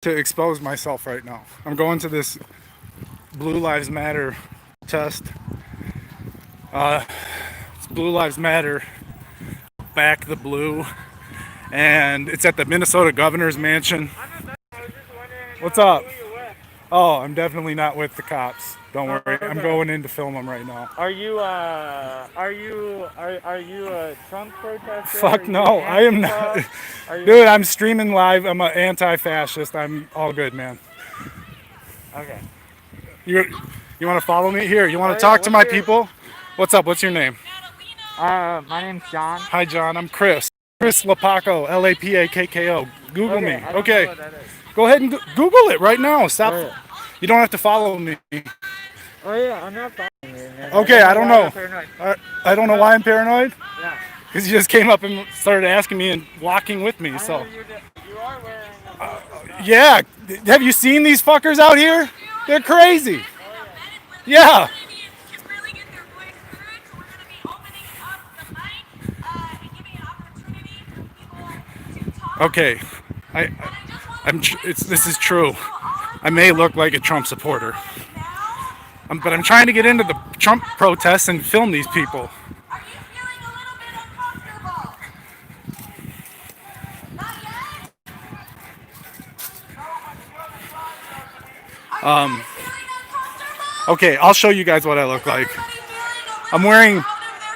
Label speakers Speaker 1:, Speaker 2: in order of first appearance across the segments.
Speaker 1: to expose myself right now. I'm going to this Blue Lives Matter test. It's Blue Lives Matter, back the blue, and it's at the Minnesota Governor's Mansion. What's up? Oh, I'm definitely not with the cops. Don't worry. I'm going in to film them right now.
Speaker 2: Are you a Trump protester?
Speaker 1: Fuck no, I am not. Dude, I'm streaming live. I'm an anti-fascist. I'm all good, man.
Speaker 2: Okay.
Speaker 1: You want to follow me here? You want to talk to my people? What's up? What's your name?
Speaker 2: My name's John.
Speaker 1: Hi, John. I'm Chris. Chris Lapakko, Lapakko. Google me. Okay. Go ahead and Google it right now. Stop. Oh, yeah. You don't have to follow me.
Speaker 2: Oh yeah, I'm not following you, man.
Speaker 1: Okay, I don't know. I don't know why I'm paranoid.
Speaker 2: Yeah.
Speaker 1: Because you just came up and started asking me and walking with me. So.
Speaker 2: You are wearing.
Speaker 1: Yeah. Have you seen these fuckers out here? They're crazy. Yeah. Okay, this is true. I may look like a Trump supporter, but I'm trying to get into the Trump protests and film these people. Okay, I'll show you guys what I look like. I'm wearing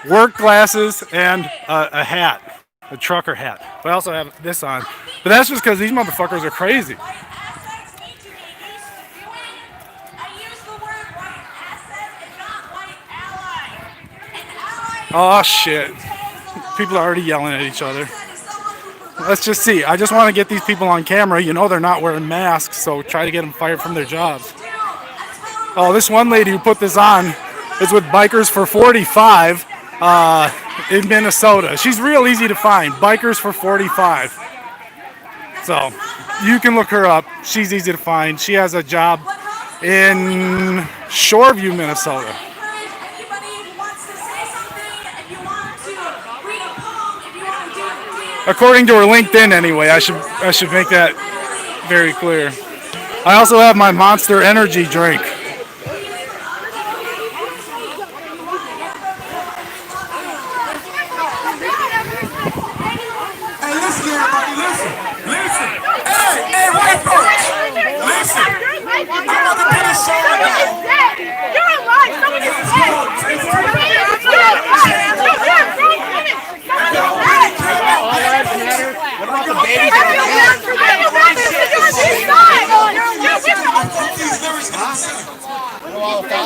Speaker 1: work glasses and a hat. A trucker hat. But I also have this on. But that's just because these motherfuckers are crazy. Oh shit. People are already yelling at each other. Let's just see. I just want to get these people on camera. You know they're not wearing masks, so try to get them fired from their jobs. Oh, this one lady who put this on is with Bikers for 45. In Minnesota. She's real easy to find. Bikers for 45. So you can look her up. She's easy to find. She has a job in Shoreview, Minnesota. According to her LinkedIn, anyway. I should make that very clear. I also have my Monster Energy drink.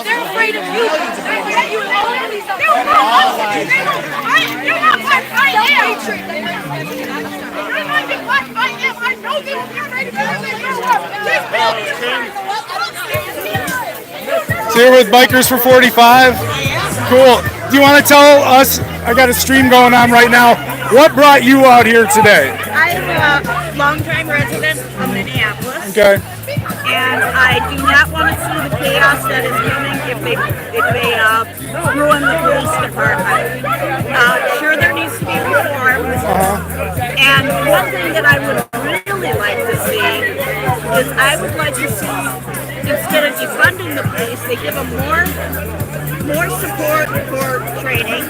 Speaker 3: They're afraid of you.
Speaker 1: So you're with Bikers for 45? Cool. Do you want to tell us, I got a stream going on right now, what brought you out here today?
Speaker 3: I'm a longtime resident of Minneapolis.
Speaker 1: Okay.
Speaker 3: And I do not want to see the chaos that is coming if they ruin the police department. Sure, there needs to be reform. And one thing that I would really like to see is I would like to see, instead of defunding the police, they give them more support for training.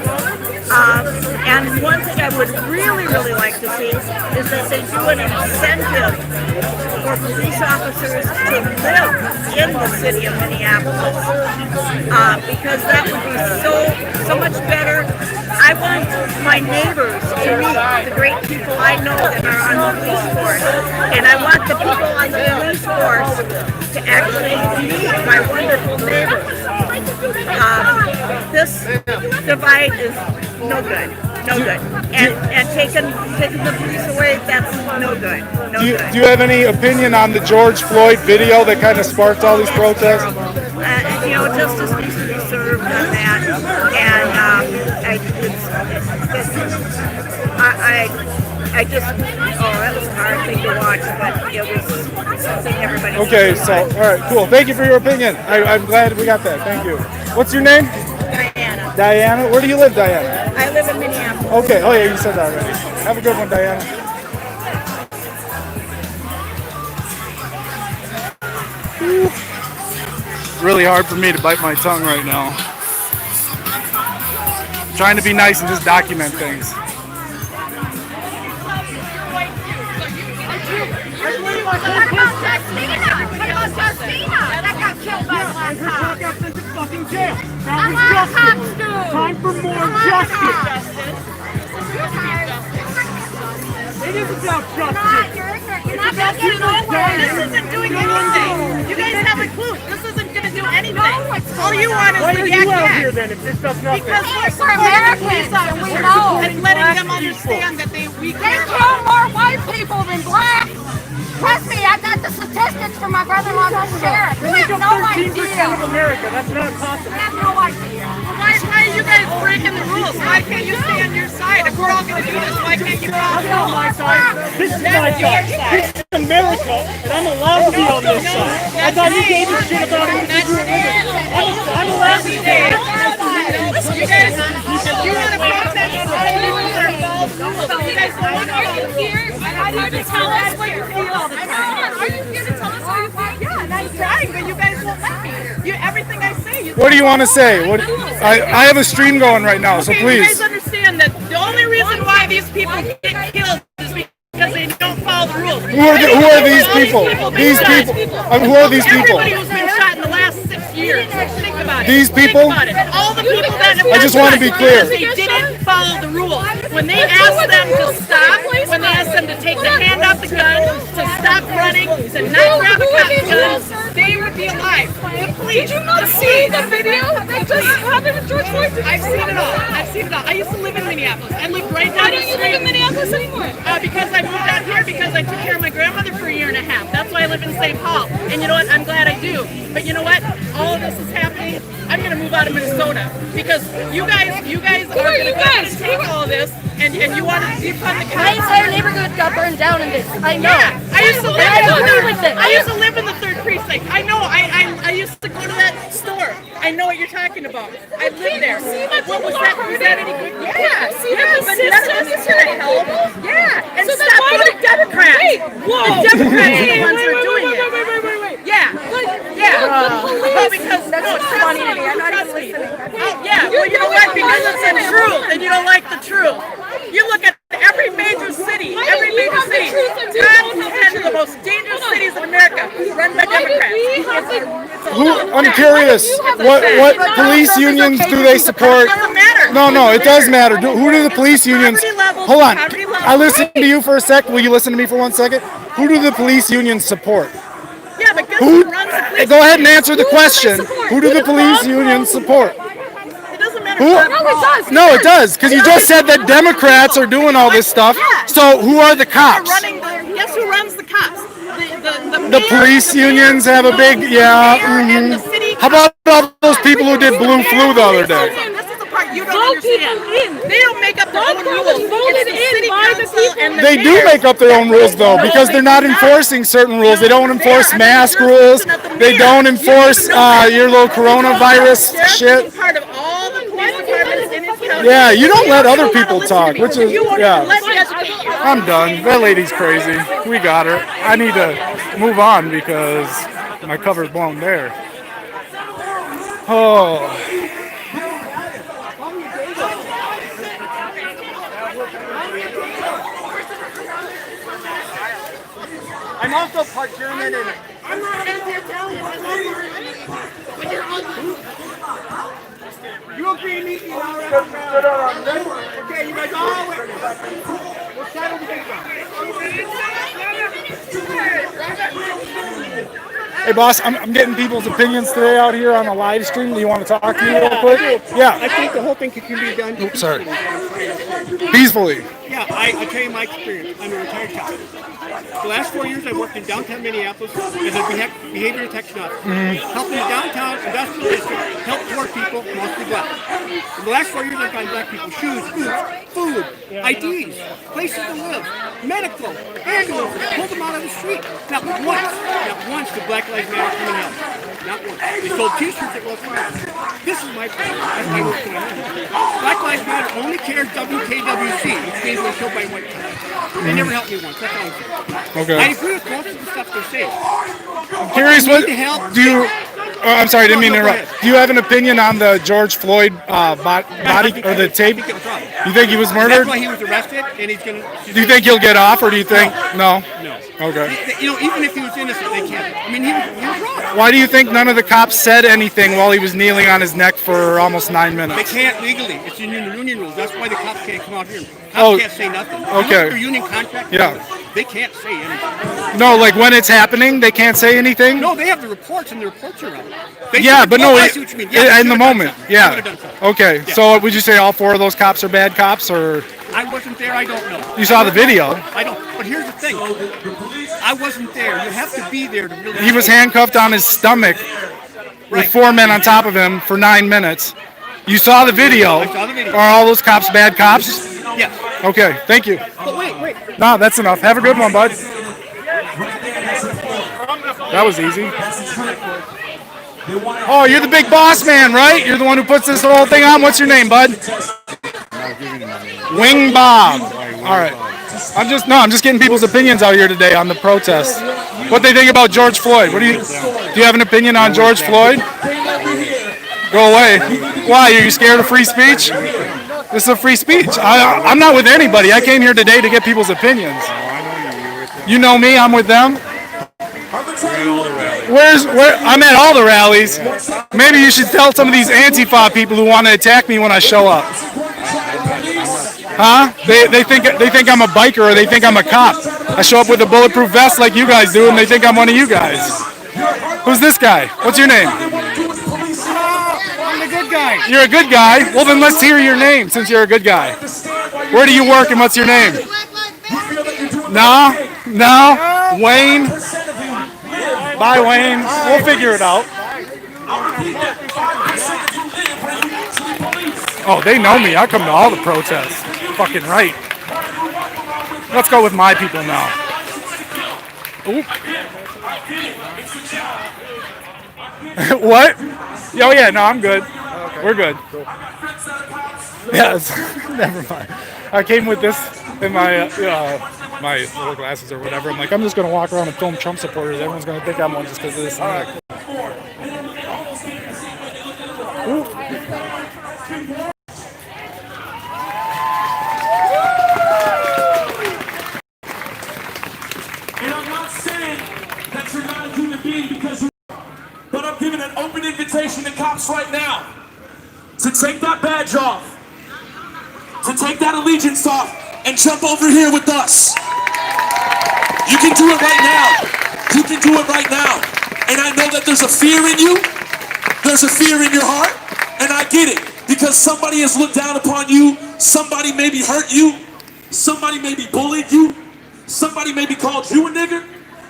Speaker 3: And one thing I would really like to see is that they do an incentive for police officers to live in the city of Minneapolis, because that would be so much better. I want my neighbors to meet the great people I know that are on the police force, and I want the people on the police force to actually meet my wonderful neighbors. This divide is no good. And taking the police away, that's no good.
Speaker 1: Do you have any opinion on the George Floyd video that kind of sparked all these protests?
Speaker 3: Justice needs to be served on that. And that was a hard thing to watch, but it was something everybody.
Speaker 1: Okay, so, all right, cool. Thank you for your opinion. I'm glad we got that. Thank you. What's your name?
Speaker 3: Diana.
Speaker 1: Diana? Where do you live, Diana?
Speaker 3: I live in Minneapolis.
Speaker 1: Okay, oh yeah, you said that already. Have a good one, Diana. really hard for me to bite my tongue right now. I'm trying to be nice and just document things.
Speaker 4: Time for more justice. It is about justice.
Speaker 3: You're not going to get nowhere. This isn't doing anything. You guys have a clue. This isn't going to do anything. All you want is
Speaker 4: Why
Speaker 3: the
Speaker 4: are
Speaker 3: yak
Speaker 4: you out
Speaker 3: yak.
Speaker 4: here then if this does nothing?
Speaker 3: Because we're Americans and we know. And letting them understand that we
Speaker 5: They
Speaker 3: care.
Speaker 5: kill more white people than black. Trust me, I got the statistics from my brother-in-law, the sheriff. You
Speaker 4: They
Speaker 5: have
Speaker 4: make
Speaker 5: no
Speaker 4: up 13%
Speaker 5: idea.
Speaker 4: of America. That's not possible.
Speaker 5: You have no idea.
Speaker 3: Why are you guys breaking the rules? Why can't you stay on your side? If we're all going to do this, why can't you all
Speaker 4: That's
Speaker 3: do
Speaker 4: not my side. This is my side. This is America, and I'm allowed to be on this side. I thought you gave a shit about it. I'm allowed to be there.
Speaker 3: You guys, if you want to protest, you guys want to hear, and I need to tell us what you feel all the time. Are you here to tell us how you feel? Yeah, and I'm trying, but you guys won't let me. Everything I say, you
Speaker 1: What do you want to say? I have a stream going right now, so
Speaker 3: okay,
Speaker 1: please.
Speaker 3: you guys understand that the only reason why these people get killed is because they don't follow the rules.
Speaker 1: Who are these people? These people. Who are these people?
Speaker 3: Everybody who's been shot in the last 6 years. Think about it.
Speaker 1: These
Speaker 3: Think
Speaker 1: people?
Speaker 3: about it. All the people that have
Speaker 1: I just want to be clear.
Speaker 3: They didn't follow the rules. When they asked them to stop, when they asked them to take the hand off the gun, to stop running, to not grab a cop's gun, they would be alive. Please.
Speaker 5: Did you not see the video that just happened with George Floyd?
Speaker 3: I've seen it all. I've seen it all. I used to live in Minneapolis. I lived right down
Speaker 5: Why
Speaker 3: the
Speaker 5: don't you
Speaker 3: street.
Speaker 5: live in Minneapolis anymore?
Speaker 3: Because I moved out here because I took care of my grandmother for a year and a half. That's why I live in St. Paul. And you know what? I'm glad I do. But you know what? All of this is happening. I'm going to move out of Minnesota because you guys are going to take all of this and you want to defund the
Speaker 5: My
Speaker 3: cops.
Speaker 5: entire neighborhood got burned down in this. I know.
Speaker 3: Yeah, I used to live
Speaker 5: I
Speaker 3: in
Speaker 5: agree with it.
Speaker 3: I used to live in the 3rd precinct. I know. I used to go to that store. I know what you're talking about. I lived there. What was that? Was that any good? Yeah. But none of this is going to help. Yeah. And
Speaker 5: So then
Speaker 3: stop
Speaker 5: why
Speaker 3: voting
Speaker 5: do-
Speaker 3: Democrats.
Speaker 5: Wait,
Speaker 3: The Democrats are the ones who are doing it. Yeah. Yeah. Well, because
Speaker 5: That's
Speaker 3: trust
Speaker 5: funny to me. I'm not
Speaker 3: trust
Speaker 5: even
Speaker 3: me.
Speaker 5: listening.
Speaker 3: Oh, yeah. Well, you know what? Because it's the truth, and you don't like the truth. You look at every major city, every major city, top 10 of the most dangerous cities in America, run by Democrats.
Speaker 1: I'm curious. What police unions do they support?
Speaker 3: Doesn't matter.
Speaker 1: No, it does matter. Who do the police unions?
Speaker 3: Poverty level,
Speaker 1: Hold on.
Speaker 3: poverty level.
Speaker 1: I listened to you for a sec. Will you listen to me for 1 second? Who do the police unions support?
Speaker 3: Yeah, but guess
Speaker 1: Who?
Speaker 3: who runs the police?
Speaker 1: Go ahead and answer the
Speaker 3: Who do they
Speaker 1: question.
Speaker 3: support?
Speaker 1: Who do the police unions support?
Speaker 3: It doesn't matter.
Speaker 1: Who?
Speaker 3: No, it does.
Speaker 1: No, it does, because you just said that Democrats are doing all this stuff. So who are the cops?
Speaker 3: Guess who runs the cops? The
Speaker 1: The police unions have a big, How about all those people who did blue flu the other day?
Speaker 3: This is the part you don't understand. They don't make up their own rules. It's the city council and the
Speaker 1: They do
Speaker 3: mayor.
Speaker 1: make up their own rules though, because they're not enforcing certain rules. They don't enforce mask rules. They don't enforce your little coronavirus shit.
Speaker 3: Part of all the police departments in his county.
Speaker 1: Yeah, you don't let other people talk, which is
Speaker 3: You won't even let me educate you.
Speaker 1: I'm done. That lady's crazy. We got her. I need to move on because my cover's blown there. Oh.
Speaker 4: I'm also part German and
Speaker 3: I'm not Italian.
Speaker 4: you agree to meet me now, right? Okay, you guys all went. What side are we going
Speaker 1: Hey boss, I'm getting people's opinions today out here on the live stream. Do you want to talk to me real quick? Yeah.
Speaker 4: I think the whole thing can be done.
Speaker 1: Oops, sorry. Peacefully.
Speaker 4: Yeah, I'll tell you my experience. I'm a retired cop. The last 4 years I worked in downtown Minneapolis as a behavior detection officer. Helping the downtown industrial district help poor people, mostly black. In the last 4 years I've gotten black people shoes, boots, food, IDs, places to live, medical, ambulances, pulled them out of the street. Not once did Black Lives Matter come and help. Not once. They sold t-shirts at Wells Fargo. This is my problem. That's my work going on. Black Lives Matter only cares WKWC, which means we're killed by white cops. They never helped me once. That's all I'm saying.
Speaker 1: Okay.
Speaker 4: I agree with most of the stuff they're saying.
Speaker 1: I'm curious, what
Speaker 4: to help.
Speaker 1: do you Oh, I'm sorry, didn't mean to interrupt. Do you have an opinion on the George Floyd body or the tape?
Speaker 4: I think it was wrong.
Speaker 1: You think he was
Speaker 4: That's
Speaker 1: murdered?
Speaker 4: why he was arrested, and he's going to...
Speaker 1: Do you think he'll get off, or do you think no?
Speaker 4: No.
Speaker 1: Okay.
Speaker 4: You know, even if he was innocent, they can't. I mean, he was wrong.
Speaker 1: Why do you think none of the cops said anything while he was kneeling on his neck for almost 9
Speaker 4: They
Speaker 1: minutes?
Speaker 4: can't legally. It's in the union rules. That's why the cops can't come out here. Cops
Speaker 1: Oh,
Speaker 4: can't say nothing.
Speaker 1: okay.
Speaker 4: Their union contract.
Speaker 1: Yeah.
Speaker 4: They can't say anything.
Speaker 1: No, like when it's happening, they can't say anything?
Speaker 4: No, they have the reports, and the reports are out. They
Speaker 1: Yeah,
Speaker 4: should've-
Speaker 1: but no,
Speaker 4: I see what you mean. Yeah, they
Speaker 1: in the
Speaker 4: should've done
Speaker 1: moment.
Speaker 4: something. They
Speaker 1: Yeah.
Speaker 4: would've done something.
Speaker 1: Okay,
Speaker 4: Yeah.
Speaker 1: so would you say all 4 of those cops are bad cops, or
Speaker 4: I wasn't there. I don't know.
Speaker 1: you saw the video?
Speaker 4: I don't. But here's the thing. I wasn't there. You have to be there to really.
Speaker 1: He was handcuffed on his stomach with 4 men on top of him for 9 minutes. You saw the video.
Speaker 4: I saw the video.
Speaker 1: Are all those cops bad cops?
Speaker 4: Yes.
Speaker 1: Okay, thank you.
Speaker 4: But wait.
Speaker 1: No, that's enough. Have a good one, bud. That was easy. Oh, you're the big boss man, right? You're the one who puts this whole thing on. What's your name, bud? Wing Bob. All right. I'm just getting people's opinions out here today on the protests. What they think about George Floyd. Do you have an opinion on George Floyd? Go away. Why? Are you scared of free speech? This is a free speech. I'm not with anybody. I came here today to get people's opinions. You know me. I'm with them. I'm at all the rallies. Maybe you should tell some of these Antifa people who want to attack me when I show up. Huh? They think I'm a biker, or they think I'm a cop. I show up with a bulletproof vest like you guys do, and they think I'm one of you guys. Who's this guy? What's your name?
Speaker 4: I'm the good guy.
Speaker 1: You're a good guy? Well, then let's hear your name, since you're a good guy. Where do you work, and what's your name? No, Wayne. Bye, Wayne. We'll figure it out. Oh, they know me. I come to all the protests. Fucking right. Let's go with my people now. Oop. What? Oh, yeah, no, I'm good. We're good. Yes. Never mind. I came with this in my my little glasses or whatever. I'm like, I'm just going to walk around and film Trump supporters. Everyone's going to think I'm one just because of this and that.
Speaker 6: And I'm not saying that you're not a human being because you, but I'm giving an open invitation to cops right now to take that badge off, to take that allegiance off, and jump over here with us. You can do it right now. You can do it right now. And I know that there's a fear in you. There's a fear in your heart. And I get it. Because somebody has looked down upon you. Somebody maybe hurt you. Somebody maybe bullied you. Somebody maybe called you a nigger.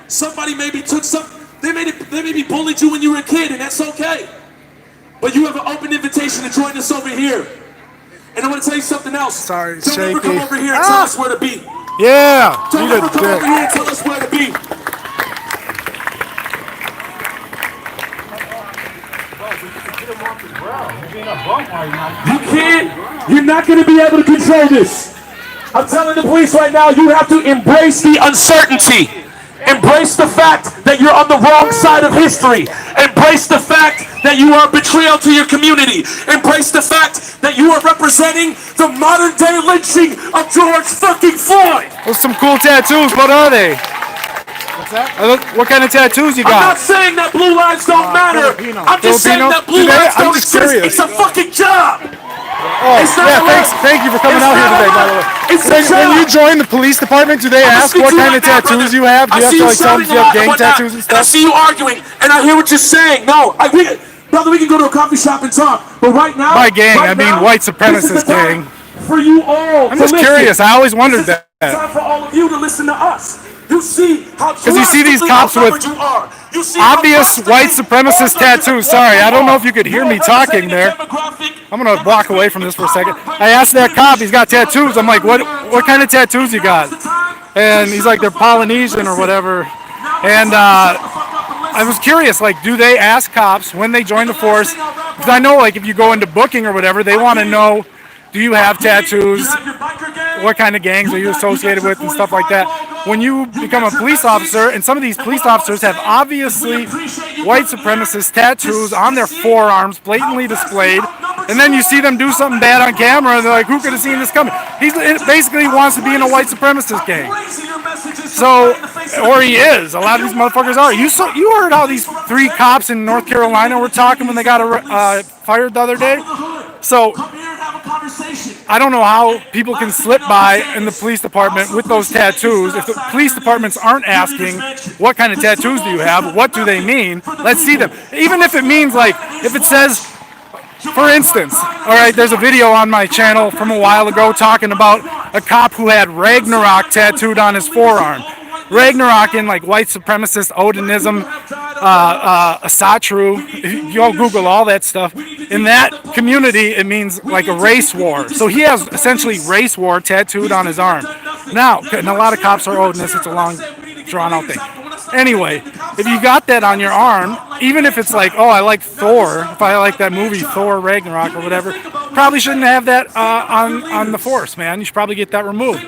Speaker 6: Somebody maybe took some. They maybe bullied you when you were a kid, and that's okay. But you have an open invitation to join us over here. And I want to tell you something else.
Speaker 1: Sorry,
Speaker 6: Don't ever come
Speaker 1: shaky.
Speaker 6: over here and tell us where to be.
Speaker 1: Yeah.
Speaker 6: Don't
Speaker 1: You
Speaker 6: ever
Speaker 1: a
Speaker 6: come over
Speaker 1: dick.
Speaker 6: here and tell us where to be. You can't. You're not going to be able to control this. I'm telling the police right now, you have to embrace the uncertainty. Embrace the fact that you're on the wrong side of history. Embrace the fact that you are betrayal to your community. Embrace the fact that you are representing the modern day lynching of George fucking Floyd.
Speaker 1: Those some cool tattoos. What are they? What's that? What kind of tattoos you
Speaker 6: I'm
Speaker 1: got?
Speaker 6: not saying that blue lives don't matter.
Speaker 1: Filipino.
Speaker 6: I'm just saying
Speaker 1: Filipino?
Speaker 6: that blue
Speaker 1: Do they?
Speaker 6: lives
Speaker 1: I'm
Speaker 6: don't
Speaker 1: just
Speaker 6: exist.
Speaker 1: curious.
Speaker 6: It's a fucking job.
Speaker 1: Oh,
Speaker 6: It's not
Speaker 1: yeah,
Speaker 6: a lot.
Speaker 1: thank you for coming
Speaker 6: It's
Speaker 1: out here
Speaker 6: not a
Speaker 1: today, by
Speaker 6: lot.
Speaker 1: the way.
Speaker 6: It's a
Speaker 1: When
Speaker 6: job.
Speaker 1: you join the police department, do they
Speaker 6: I'm
Speaker 1: ask
Speaker 6: gonna
Speaker 1: what
Speaker 6: speak to
Speaker 1: kind
Speaker 6: you
Speaker 1: of
Speaker 6: right now,
Speaker 1: tattoos
Speaker 6: brother.
Speaker 1: you have? Do
Speaker 6: I
Speaker 1: you have
Speaker 6: see
Speaker 1: to
Speaker 6: you
Speaker 1: like tell them if
Speaker 6: shouting
Speaker 1: you
Speaker 6: a
Speaker 1: have
Speaker 6: lot
Speaker 1: gang
Speaker 6: and whatnot,
Speaker 1: tattoos and
Speaker 6: and I
Speaker 1: stuff?
Speaker 6: see you arguing, and I hear what you're saying. No, brother, we can go to a coffee shop and talk. But right now,
Speaker 1: By gang,
Speaker 6: right
Speaker 1: I mean
Speaker 6: now,
Speaker 1: white
Speaker 6: this is
Speaker 1: supremacist
Speaker 6: the time
Speaker 1: gang.
Speaker 6: for you all
Speaker 1: I'm
Speaker 6: to
Speaker 1: just
Speaker 6: listen.
Speaker 1: curious. I always wondered
Speaker 6: This is
Speaker 1: that.
Speaker 6: time for all of you to listen to us. You see how
Speaker 1: you see these cops with
Speaker 6: you are. You see how
Speaker 1: obvious white supremacist tattoos. Sorry, I don't know if you could hear me talking there. I'm gonna walk away from this for a second. I asked that cop, he's got tattoos. I'm like, what kind of tattoos you got? And he's like, they're Polynesian or whatever. And I was curious, like, do they ask cops when they join the force? Because I know, like, if you go into booking or whatever, they want to know, do you have tattoos? What kind of gangs are you associated with and stuff like that? when you become a police officer, and some of these police officers have obviously white supremacist tattoos on their forearms, blatantly displayed, and then you see them do something bad on camera, and they're like, who could have seen this coming? He basically wants to be in a white supremacist gang. So, or he is. A lot of these motherfuckers are. You heard how these 3 cops in North Carolina were talking when they got fired the other day? So, I don't know how people can slip by in the police department with those tattoos. If the police departments aren't asking, what kind of tattoos do you have? What do they mean? Let's see them. Even if it means, like, if it says, for instance, all right, there's a video on my channel from a while ago talking about a cop who had Ragnarok tattooed on his forearm. Ragnarok in like white supremacist Odinism, Asatru, you all Google all that stuff. In that community, it means like a race war. So he has essentially race war tattooed on his arm. Now, and a lot of cops are Odinists, it's a long, drawn out thing. Anyway, if you got that on your arm, even if it's like, oh, I like Thor, if I like that movie Thor Ragnarok or whatever, probably shouldn't have that on the force, man. You should probably get that removed.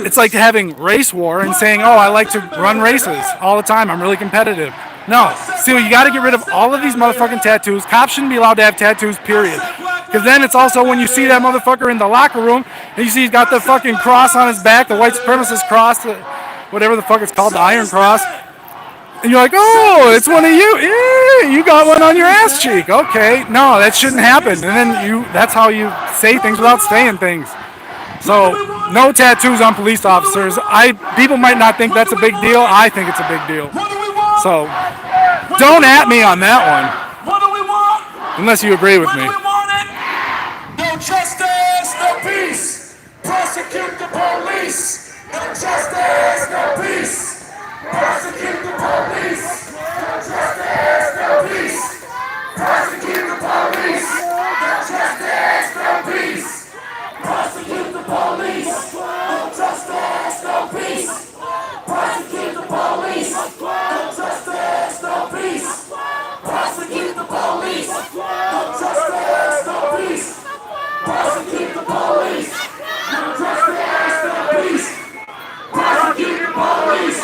Speaker 1: It's like having race war and saying, oh, I like to run races all the time, I'm really competitive. No, see, you got to get rid of all of these motherfucking tattoos. Cops shouldn't be allowed to have tattoos, period. Because then it's also when you see that motherfucker in the locker room, and you see he's got the fucking cross on his back, the white supremacist cross, whatever the fuck it's called, the Iron Cross. And you're like, oh, it's one of you. Yeah, you got one on your ass cheek. Okay. No, that shouldn't happen. And then that's how you say things without saying things. So, no tattoos on police officers. People might not think that's a big deal. I think it's a big deal. So, don't at me on that one. Unless you agree with me.
Speaker 6: No justice, no peace. Prosecute the police. No justice, no peace. Prosecute the police. No justice, no peace. Prosecute the police. No justice, no peace. Prosecute the police. No justice, no peace. Prosecute the police. No justice, no peace. Prosecute the police. No justice, no peace. Prosecute the police. No justice, no peace. Prosecute the police.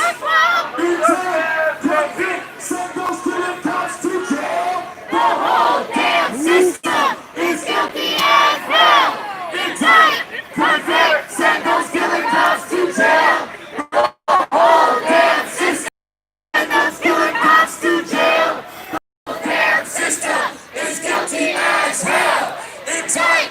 Speaker 6: Send those killing cops to jail. The whole damn system is guilty as hell. Indict, convict, send those killing cops to jail. The whole damn system. Send those killing cops to jail. The whole damn system is guilty as hell. Indict,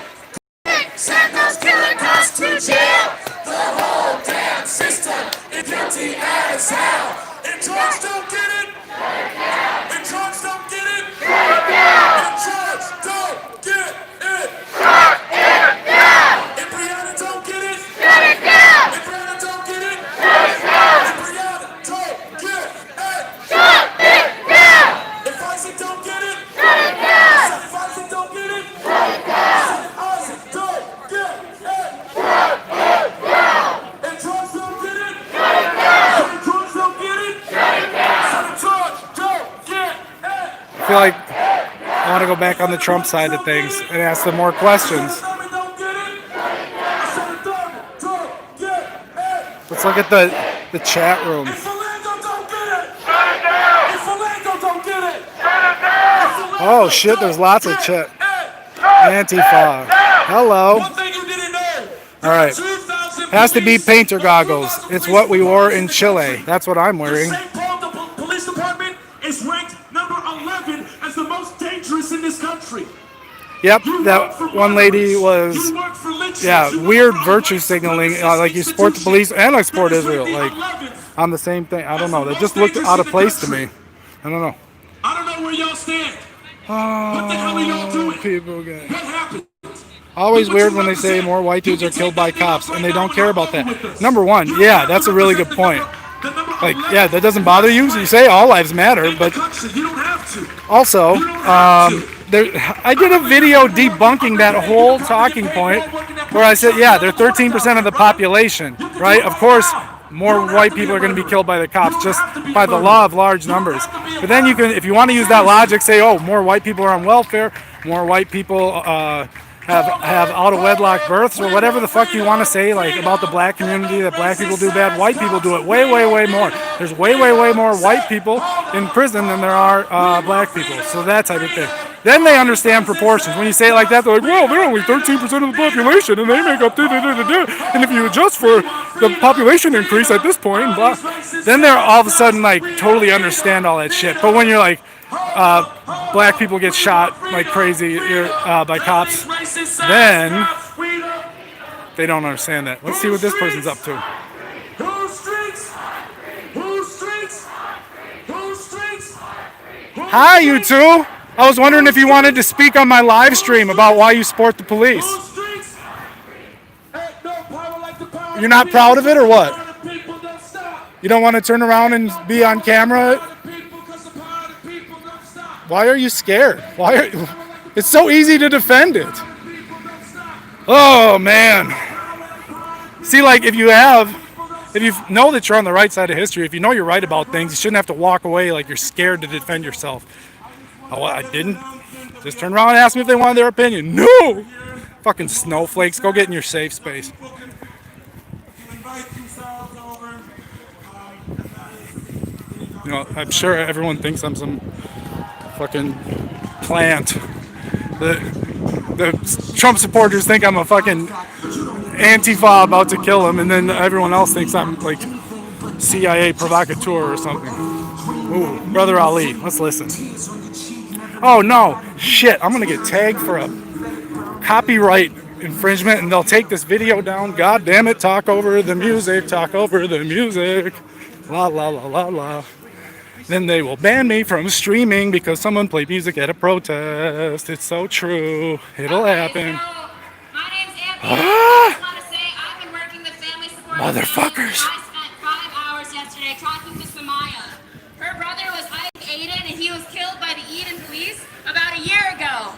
Speaker 6: convict, send those killing cops to jail. The whole damn system is guilty as hell. And drugs don't get it. And drugs don't get it. And drugs don't get it. Shut it down. And Brianna don't get it. Shut it down. And Brianna don't get it. Shut it down. And Brianna don't get it. Shut it down. If Isaac don't get it. Shut it down. If Isaac don't get it. Shut it down. If Isaac don't get it. Shut it down. And drugs don't get it. Shut it down. And drugs don't get it. Shut it down.
Speaker 1: I feel like I want to go back on the Trump side of things and ask them more questions. Let's look at the chat room. Oh shit, there's lots of chat. Antifa. Hello. Alright. Has to be painter goggles. It's what we wore in Chile. That's what I'm wearing.
Speaker 6: The police department is ranked number 11 as the most dangerous in this country.
Speaker 1: Yep, that one lady was, weird virtue signaling, like you support the police and I support Israel, like, on the same thing. I don't know, that just looked out of place to me. I don't know.
Speaker 6: I don't know where y'all stand.
Speaker 1: Oh,
Speaker 6: what the hell are y'all doing?
Speaker 1: People get...
Speaker 6: What happened?
Speaker 1: Always weird when they say more white dudes are killed by cops, and they don't care about that. Number one, yeah, that's a really good point. Like, yeah, that doesn't bother you. So you say all lives matter, but also, I did a video debunking that whole talking point where I said, yeah, they're 13% of the population, right? Of course, more white people are going to be killed by the cops just by the law of large numbers. But then you can, if you want to use that logic, say, oh, more white people are on welfare, more white people have out of wedlock births or whatever the fuck you want to say, like about the black community, that black people do bad, white people do it way more. There's way more white people in prison than there are black people. So that type of thing. Then they understand proportions. When you say it like that, they're like, well, they're only 13% of the population and they make up and if you adjust for the population increase at this point, blah, then they're all of a sudden like totally understand all that shit. But when you're like, black people get shot like crazy by cops, then they don't understand that. Let's see what this person's up to. Hi, you two. I was wondering if you wanted to speak on my live stream about why you support the police. You're not proud of it or what? You don't want to turn around and be on camera? Why are you scared? It's so easy to defend it. Oh, man. See, like, if you know that you're on the right side of history, if you know you're right about things, you shouldn't have to walk away like you're scared to defend yourself. Oh, I didn't. Just turn around and ask me if they wanted their opinion. No! Fucking snowflakes. Go get in your safe space. You know, I'm sure everyone thinks I'm some fucking plant. The Trump supporters think I'm a fucking Antifa about to kill him, and then everyone else thinks I'm like CIA provocateur or something. Ooh, Brother Ali, let's listen. Oh no, shit, I'm gonna get tagged for a copyright infringement and they'll take this video down. God damn it, talk over the music. La la la la la. Then they will ban me from streaming because someone played music at a protest. It's so true. It'll happen.
Speaker 5: So, my name's Anthony. I just want to say I've been working with family support.
Speaker 1: Motherfuckers.
Speaker 5: I spent 5 hours yesterday talking to Samaya. Her brother was Aiden and he was killed by the Eden police about a year ago.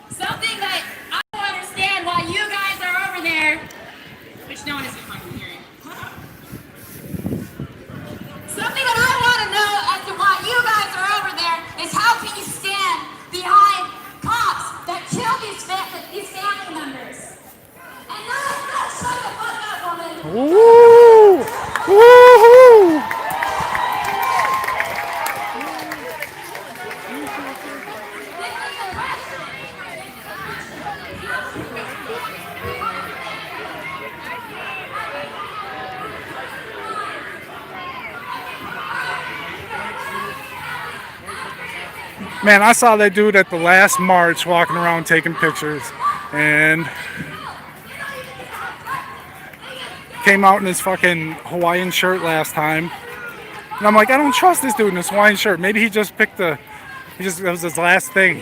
Speaker 5: Something that I don't understand why you guys are over there, which no one is fucking hearing. Something that I want to know as to why you guys are over there is how can you stand behind cops that kill these family members? And no, shut the fuck up, woman.
Speaker 1: Woo! Woohoo! Man, I saw that dude at the last march walking around taking pictures and came out in his fucking Hawaiian shirt last time. And I'm like, I don't trust this dude in his Hawaiian shirt. Maybe that was his last thing.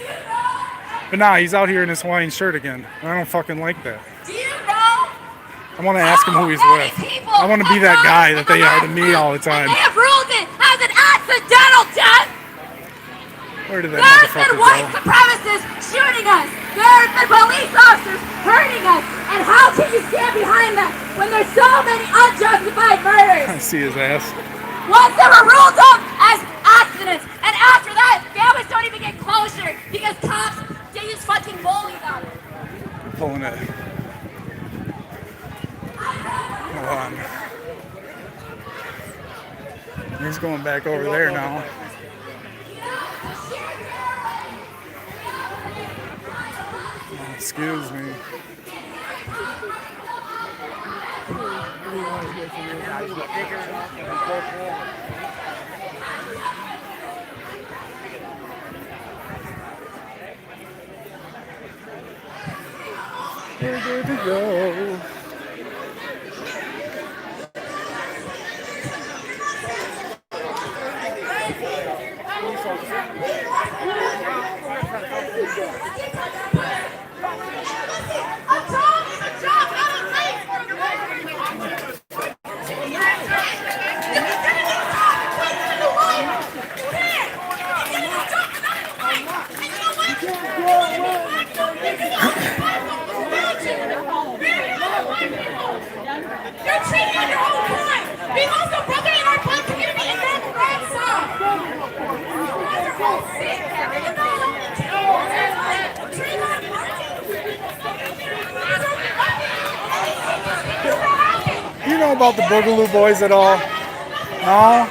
Speaker 1: But nah, he's out here in his Hawaiian shirt again. And I don't fucking like that.
Speaker 5: Do you know?
Speaker 1: I want to ask him who he's with. I want to be that guy that they are to me all the time.
Speaker 5: They have ruled it as an accidental death.
Speaker 1: Where did that
Speaker 5: There's been
Speaker 1: motherfucker
Speaker 5: white
Speaker 1: go?
Speaker 5: supremacists shooting us. There's been police officers hurting us. And how can you stand behind them when there's so many unjustified murders?
Speaker 1: I see his ass.
Speaker 5: Once they were ruled up as accidents, and after that, families don't even get closure because cops, they just fucking bully them.
Speaker 1: Pulling it. Hold on. He's going back over there now. Excuse me. We're good to go.
Speaker 5: You're treating on your own crime. We lost a brother in our black community and then ransom. You guys are all sick. You know, treating on
Speaker 1: about the Boogaloo Boys at all? No?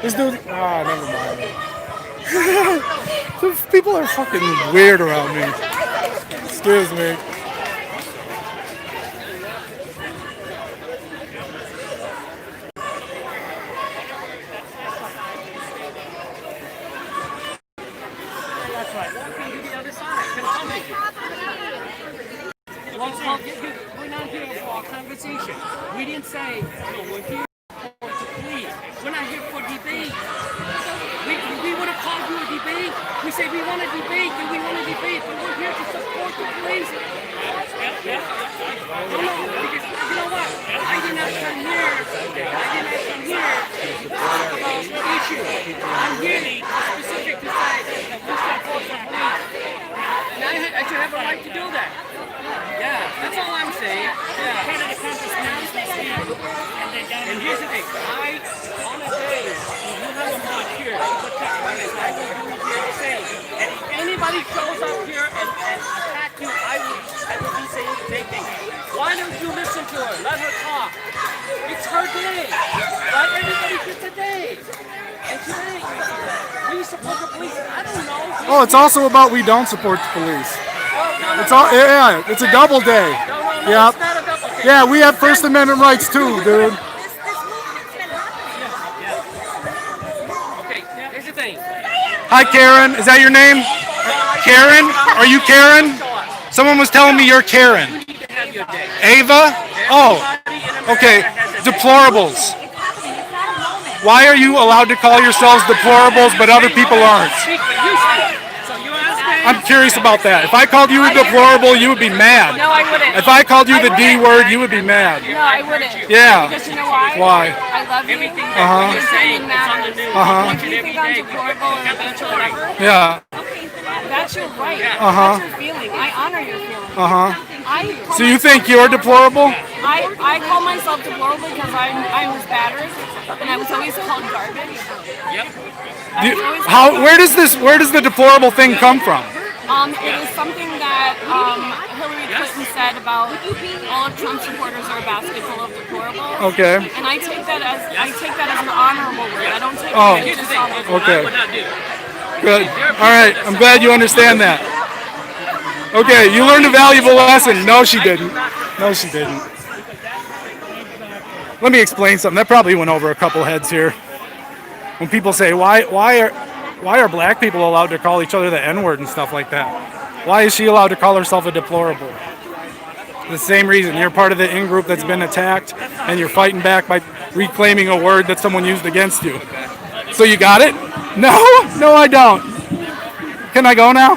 Speaker 1: This dude... Ah, never mind. Those people are fucking weird around me. Excuse me.
Speaker 7: We're not here for a conversation. We didn't say, we're here to please. We're not here for debate. We would have called you a debate. We say we want to debate, and we want to debate, but we're here to support the police. No, because you know what? I did not come here to talk about the issue. I'm here specific to say that we support the police. And I should have a right to do that. Yeah, that's all I'm saying. Yeah. And here's the thing. On a day, you have a march here to protect women. I will do here the same. And if anybody shows up here and attack you, I will be saying the same thing. Why don't you listen to her? Let her talk. It's her day. Let everybody get a day. And today, we support the police. I don't know.
Speaker 1: Oh, it's also about we don't support the police. It's all, yeah, it's a double day. Yeah. Yeah, we have First Amendment rights too, dude.
Speaker 7: Okay, here's the thing.
Speaker 1: Hi, Karen. Is that your name? Karen? Are you Karen? Someone was telling me you're Karen. Ava? Oh, okay. Deplorables. Why are you allowed to call yourselves deplorables but other people aren't? I'm curious about that. If I called you a deplorable, you would be mad.
Speaker 8: No, I wouldn't.
Speaker 1: If I called you the D word, you would be mad.
Speaker 8: No, I wouldn't.
Speaker 1: Yeah.
Speaker 8: Because you know why?
Speaker 1: Why?
Speaker 8: I love you.
Speaker 1: Uh-huh.
Speaker 8: You're saying that. If you think I'm deplorable or a bitch or whatever,
Speaker 1: Yeah.
Speaker 8: that's your right.
Speaker 1: Uh-huh.
Speaker 8: That's your feeling. I honor your feeling.
Speaker 1: Uh-huh. So you think you're deplorable?
Speaker 8: I call myself deplorable because I was battered and I was always called garbage. Yep.
Speaker 1: Where does the deplorable thing come from?
Speaker 8: It is something that Hillary Clinton said about all of Trump supporters are a basket full of deplorables.
Speaker 1: Okay.
Speaker 8: And I take that as an honorable word. I don't take it as dishonorable.
Speaker 1: Okay. Good. All right. I'm glad you understand that. Okay, you learned a valuable lesson. No, she didn't. No, she didn't. Let me explain something. That probably went over a couple heads here. When people say, why are black people allowed to call each other the N-word and stuff like that? Why is she allowed to call herself a deplorable? The same reason. You're part of the in-group that's been attacked, and you're fighting back by reclaiming a word that someone used against you. So you got it? No? No, I don't. Can I go now?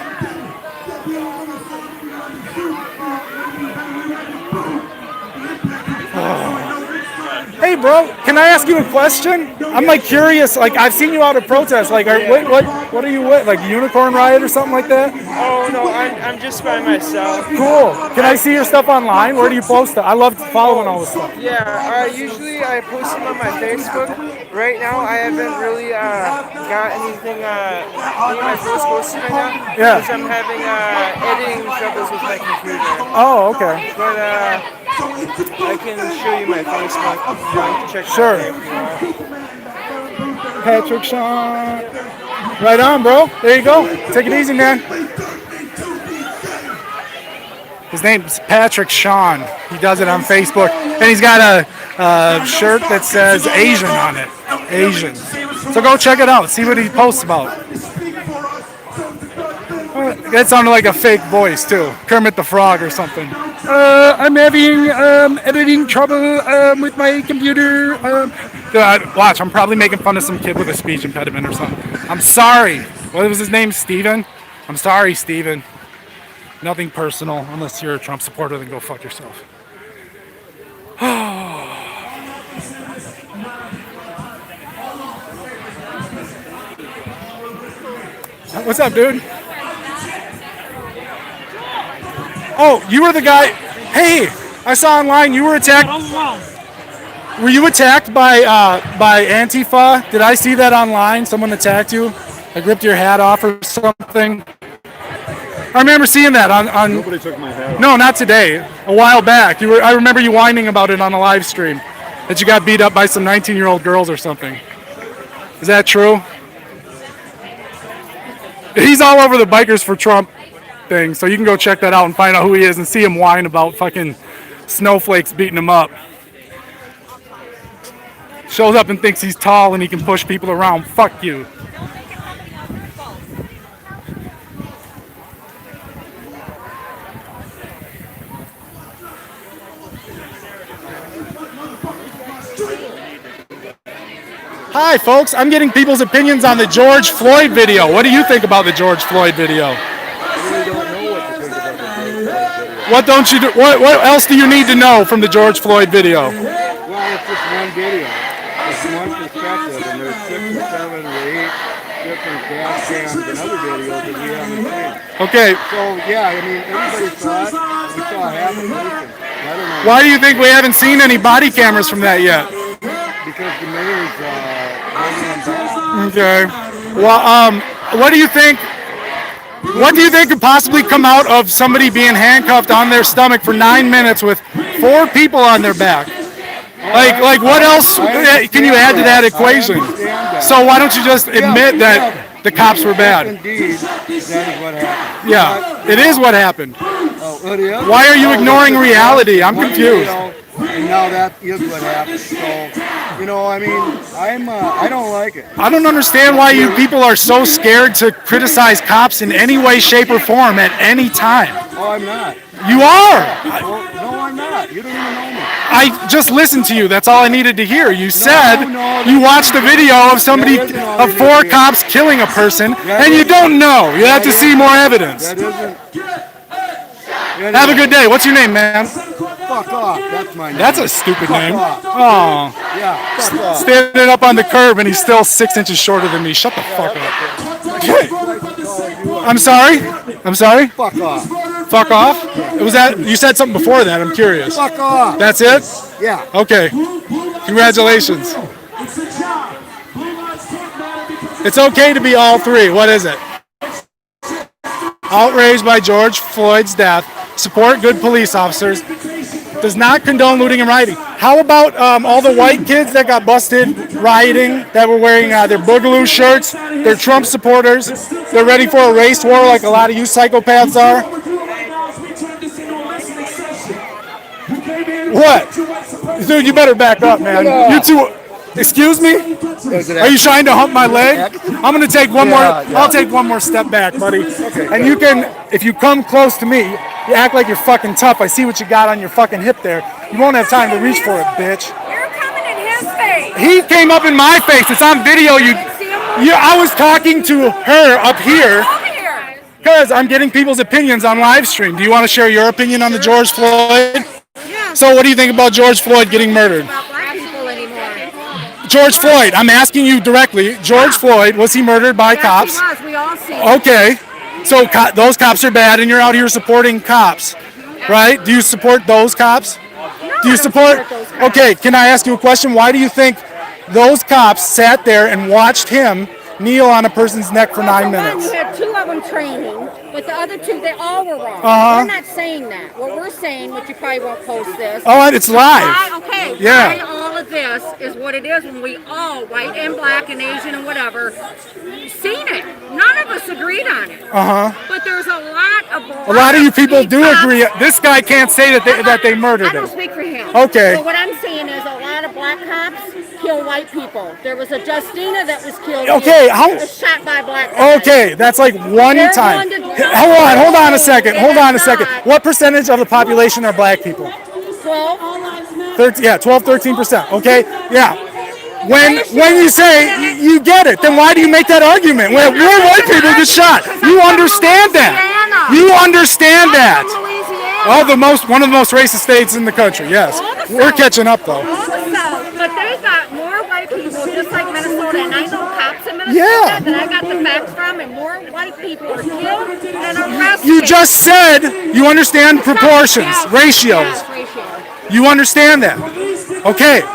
Speaker 1: Hey, bro, can I ask you a question? I'm like curious. Like I've seen you out at protests. Like, what are you with? Like Unicorn Riot or something like that?
Speaker 2: Oh no, I'm just by myself.
Speaker 1: Cool. Can I see your stuff online? Where do you post it? I love following all this stuff.
Speaker 2: Yeah, usually I post them on my Facebook. Right now, I haven't really got anything, any of my posts posted right now.
Speaker 1: Yeah.
Speaker 2: Because I'm having editing troubles with my computer.
Speaker 1: Oh, okay.
Speaker 2: But I can show you my Facebook. You want to check
Speaker 1: Sure.
Speaker 2: it out if you want.
Speaker 1: Patrick Sean. Right on, bro. There you go. Take it easy, man. His name's Patrick Sean. He does it on Facebook. And he's got a shirt that says Asian on it. Asian. So go check it out. See what he posts about. That sounded like a fake voice, too. Kermit the Frog or something. I'm having editing trouble with my computer. Watch, I'm probably making fun of some kid with a speech impediment or something. I'm sorry. What was his name? Steven? I'm sorry, Steven. Nothing personal. Unless you're a Trump supporter, then go fuck yourself. What's up, dude? Oh, you were the guy. Hey, I saw online you were attacked. Were you attacked by Antifa? Did I see that online? Someone attacked you? Like ripped your hat off or something? I remember seeing that on.
Speaker 9: Nobody took my hat off.
Speaker 1: No, not today. A while back. I remember you whining about it on a live stream. that you got beat up by some 19-year-old girls or something. Is that true? He's all over the Bikers for Trump thing, so you can go check that out and find out who he is and see him whine about fucking snowflakes beating him up. Shows up and thinks he's tall and he can push people around. Fuck you. Hi, folks. I'm getting people's opinions on the George Floyd video. What do you think about the George Floyd video? What don't you do? What else do you need to know from the George Floyd video?
Speaker 9: Well, it's just one video. It's one perspective, and there's 6 or 7 or 8 different gas cams and other videos that we haven't seen.
Speaker 1: Okay.
Speaker 9: So, yeah, I mean, everybody saw it. We saw half a person. I don't know.
Speaker 1: Why do you think we haven't seen any body cameras from that yet?
Speaker 9: Because the mayor's holding them back.
Speaker 1: Okay. Well, what do you think? What do you think could possibly come out of somebody being handcuffed on their stomach for 9 minutes with 4 people on their back? Like what else can you add to that equation? So why don't you just admit that the cops were bad?
Speaker 9: Indeed, that is what happened.
Speaker 1: Yeah, it is what happened.
Speaker 9: Oh, it is?
Speaker 1: Why are you ignoring reality? I'm
Speaker 9: One
Speaker 1: confused.
Speaker 9: video, and now that is what happened. So, you know, I mean, I don't like it.
Speaker 1: I don't understand why you people are so scared to criticize cops in any way, shape, or form at any time.
Speaker 9: Oh, I'm not.
Speaker 1: You are.
Speaker 9: Well, no, I'm not. You don't even know me.
Speaker 1: I just listened to you. That's all I needed to hear. You said you watched the video of somebody, of 4 cops killing a person, and you don't know. You have to see more evidence.
Speaker 9: That isn't.
Speaker 1: Have a good day. What's your name, man?
Speaker 9: Fuck off. That's my name.
Speaker 1: That's a stupid
Speaker 9: Fuck
Speaker 1: name.
Speaker 9: off.
Speaker 1: Oh,
Speaker 9: Yeah, fuck off.
Speaker 1: standing up on the curb and he's still 6 inches shorter than me. Shut the fuck up. I'm sorry. I'm sorry.
Speaker 9: Fuck off.
Speaker 1: Fuck off. Was that you said something before that? I'm curious.
Speaker 9: Fuck off.
Speaker 1: That's it.
Speaker 9: Yeah.
Speaker 1: Okay. Congratulations. It's okay to be all 3. What is it? Outraged by George Floyd's death. Support good police officers. Does not condone looting and rioting. How about all the white kids that got busted rioting, that were wearing their Boogaloo shirts? They're Trump supporters. They're ready for a race war like a lot of you psychopaths are. What? Dude, you better back up, man. You two... Excuse me? Are you trying to hump my leg? I'm gonna take one more. I'll take one more step back, buddy. And you can, if you come close to me, you act like you're fucking tough. I see what you got on your fucking hip there. You won't have time to reach for it, bitch.
Speaker 8: You're coming in his face.
Speaker 1: He came up in my face. It's on video. I was talking to her up here because I'm getting people's opinions on live stream. Do you want to share your opinion on the George Floyd?
Speaker 8: Yeah.
Speaker 1: So, what do you think about George Floyd getting murdered? George Floyd, I'm asking you directly. George Floyd, was he murdered by cops?
Speaker 8: Yes, he was. We all see it.
Speaker 1: Okay. So those cops are bad and you're out here supporting cops, right? Do you support those cops?
Speaker 8: No,
Speaker 1: Do you support
Speaker 8: those cops.
Speaker 1: Okay, can I ask you a question? Why do you think those cops sat there and watched him kneel on a person's neck for 9 minutes?
Speaker 10: You had 2 of them training, but the other 2, they all were wrong. We're not saying that. What we're saying, which you probably won't post this.
Speaker 1: Oh, it's live.
Speaker 10: Okay.
Speaker 1: Yeah.
Speaker 10: Why all of this is what it is when we all, white and black and Asian and whatever, seen it. None of us agreed on it. But there's a lot of
Speaker 1: you people do agree. This guy can't say that they murdered
Speaker 10: I don't
Speaker 1: him.
Speaker 10: speak for him.
Speaker 1: Okay.
Speaker 10: So what I'm saying is a lot of black cops kill white people. There was a Justina that was killed.
Speaker 1: Okay,
Speaker 10: was shot by a black guy.
Speaker 1: Okay, that's like one
Speaker 10: They're
Speaker 1: time.
Speaker 10: going to-
Speaker 1: Hold on a second.
Speaker 10: It
Speaker 1: Hold
Speaker 10: is
Speaker 1: on a second.
Speaker 10: not.
Speaker 1: What percentage of the population are black people?
Speaker 10: 12.
Speaker 1: 13%. Okay, yeah. When you say you get it, then why do you make that argument? When more white people get shot, you understand that. You understand that. Oh, one of the most racist states in the country. Yes, we're catching up though.
Speaker 10: But they got more white people, just like Minnesota, and I know cops in Minnesota
Speaker 1: Yeah.
Speaker 10: that I got the facts from, and more white people are killed and arrested.
Speaker 1: You just said you understand proportions,
Speaker 10: Yes,
Speaker 1: ratios.
Speaker 10: yes, ratios.
Speaker 1: You understand that. Okay.
Speaker 10: So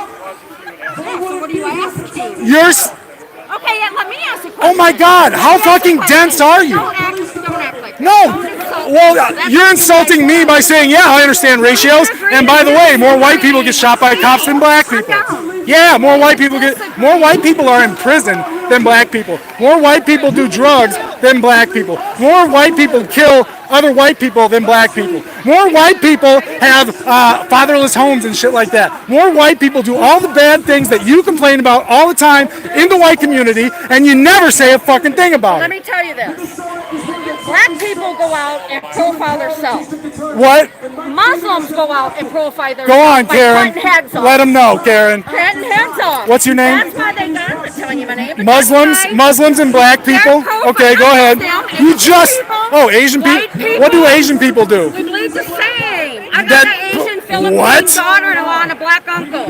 Speaker 10: what are you asking?
Speaker 1: You're.
Speaker 10: Okay, let me ask you a question.
Speaker 1: Oh my God! How fucking dense are you?
Speaker 10: Don't act like
Speaker 1: No.
Speaker 10: Don't insult
Speaker 1: Well, you're insulting me by saying, yeah, I understand ratios. And by the way, more white people get shot by cops than black people. Yeah, more white people are in prison than black people. More white people do drugs than black people. More white people kill other white people than black people. More white people have fatherless homes and shit like that. More white people do all the bad things that you complain about all the time in the white community, and you never say a fucking thing about
Speaker 10: Let
Speaker 1: it.
Speaker 10: me tell you this. Black people go out and profile themselves.
Speaker 1: What?
Speaker 10: Muslims go out and profile themselves.
Speaker 1: Go on,
Speaker 10: by
Speaker 1: Karen.
Speaker 10: cutting heads off.
Speaker 1: Let them know, Karen.
Speaker 10: Cutting heads off.
Speaker 1: What's your name?
Speaker 10: That's why they got it. Telling you my name. But
Speaker 1: Muslims,
Speaker 10: that's why
Speaker 1: Muslims and black people. Okay, go ahead. You just Asian people. What do Asian people do?
Speaker 10: We bleed the same. I got
Speaker 1: That-
Speaker 10: an Asian Filipino
Speaker 1: what?
Speaker 10: daughter-in-law and a black uncle.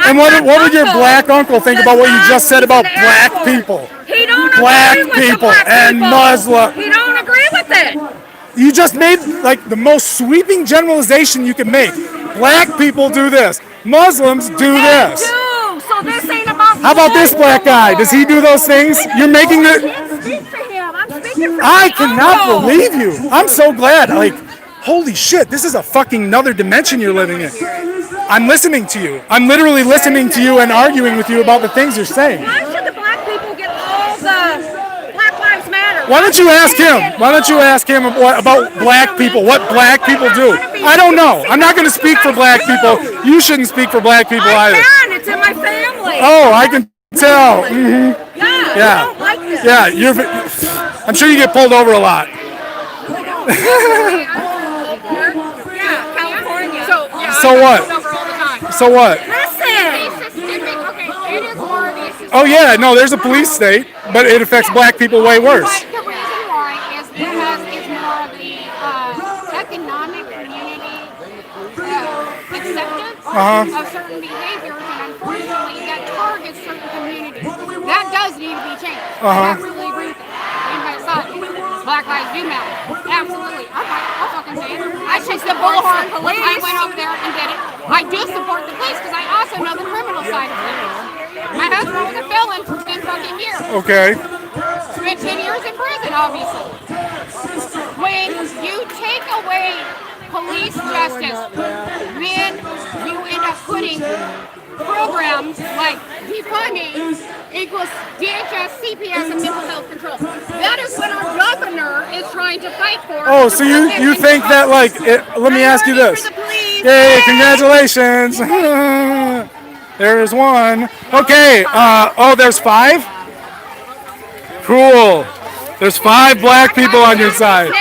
Speaker 1: And what would your black uncle think about what you just said about black people?
Speaker 10: He don't
Speaker 1: Black
Speaker 10: agree with the
Speaker 1: people
Speaker 10: black
Speaker 1: and
Speaker 10: people.
Speaker 1: Muslim.
Speaker 10: He don't agree with it.
Speaker 1: You just made like the most sweeping generalization you can make. Black people do this. Muslims do this.
Speaker 10: Do. So this ain't about.
Speaker 1: How about this black guy? Does he do those things? You're making
Speaker 10: I
Speaker 1: it.
Speaker 10: can't speak for him. I'm speaking for
Speaker 1: I
Speaker 10: my
Speaker 1: cannot
Speaker 10: uncle.
Speaker 1: believe you. I'm so glad. Like, holy shit, this is a fucking another dimension you're living in. I'm listening to you. I'm literally listening to you and arguing with you about the things you're saying.
Speaker 10: Why should the black people get all the Black Lives Matter?
Speaker 1: Why don't you ask him? Why don't you ask him about black people? What black people do? I don't know. I'm not going to speak for black people. You shouldn't speak for black people
Speaker 10: I
Speaker 1: either.
Speaker 10: can. It's in my family.
Speaker 1: Oh, I can tell. Hmm.
Speaker 10: Yeah.
Speaker 1: Yeah.
Speaker 10: I don't like this.
Speaker 1: Yeah, I'm sure you get pulled over a lot.
Speaker 10: Yeah, California.
Speaker 1: So what? So what?
Speaker 10: Listen.
Speaker 1: Oh yeah, no, there's a police state, but it affects black people way worse.
Speaker 11: But the reason why is because it's more of the economic community acceptance of certain behaviors, and unfortunately that targets certain communities. That does need to be changed. I absolutely agree with that. You guys saw it. Black Lives Do Matter. Absolutely. I'll fucking say it. I should support the police. I went over there and did it. I do support the police because I also know the criminal side of things. My husband was a felon for 10 fucking years.
Speaker 1: Okay.
Speaker 11: Spent 10 years in prison, obviously. When you take away police justice, then you end up putting programs like defunding equals DHS, CPS, and mental health control. That is what our governor is trying to fight for.
Speaker 1: Oh, so you think that like? Let me ask you this. Yay! Congratulations. There's one. Okay. Oh, there's 5. Cool. There's 5 black people on your side.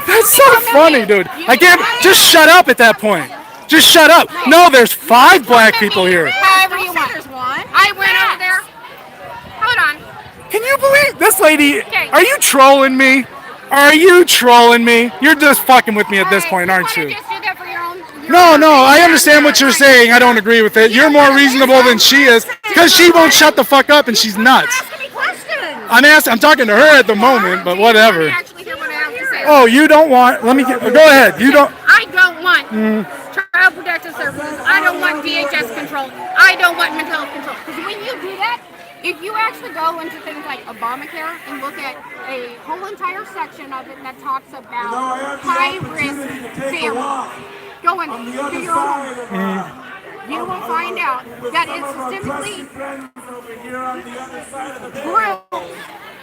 Speaker 1: That's so funny, dude. I can't. Just shut up at that point. Just shut up. No, there's 5 black people here.
Speaker 11: However you want. I went over there. Hold on.
Speaker 1: Can you believe this lady?
Speaker 11: Okay.
Speaker 1: Are you trolling me? Are you trolling me? You're just fucking with me at this point, aren't you?
Speaker 11: Just do that for your own.
Speaker 1: No, I understand what you're saying. I don't agree with it. You're more reasonable than she is because she won't shut the fuck up and she's nuts. I'm talking to her at the moment, but whatever.
Speaker 11: Actually hear what I have to say.
Speaker 1: Oh, you don't want? Let me go ahead. You don't.
Speaker 11: I don't want child protective services. I don't want DHS control. I don't want mental health control. Because when you do that, if you actually go into things like Obamacare and look at a whole entire section of it that talks about high-risk families, go and do your own. You will find out that it's specifically groups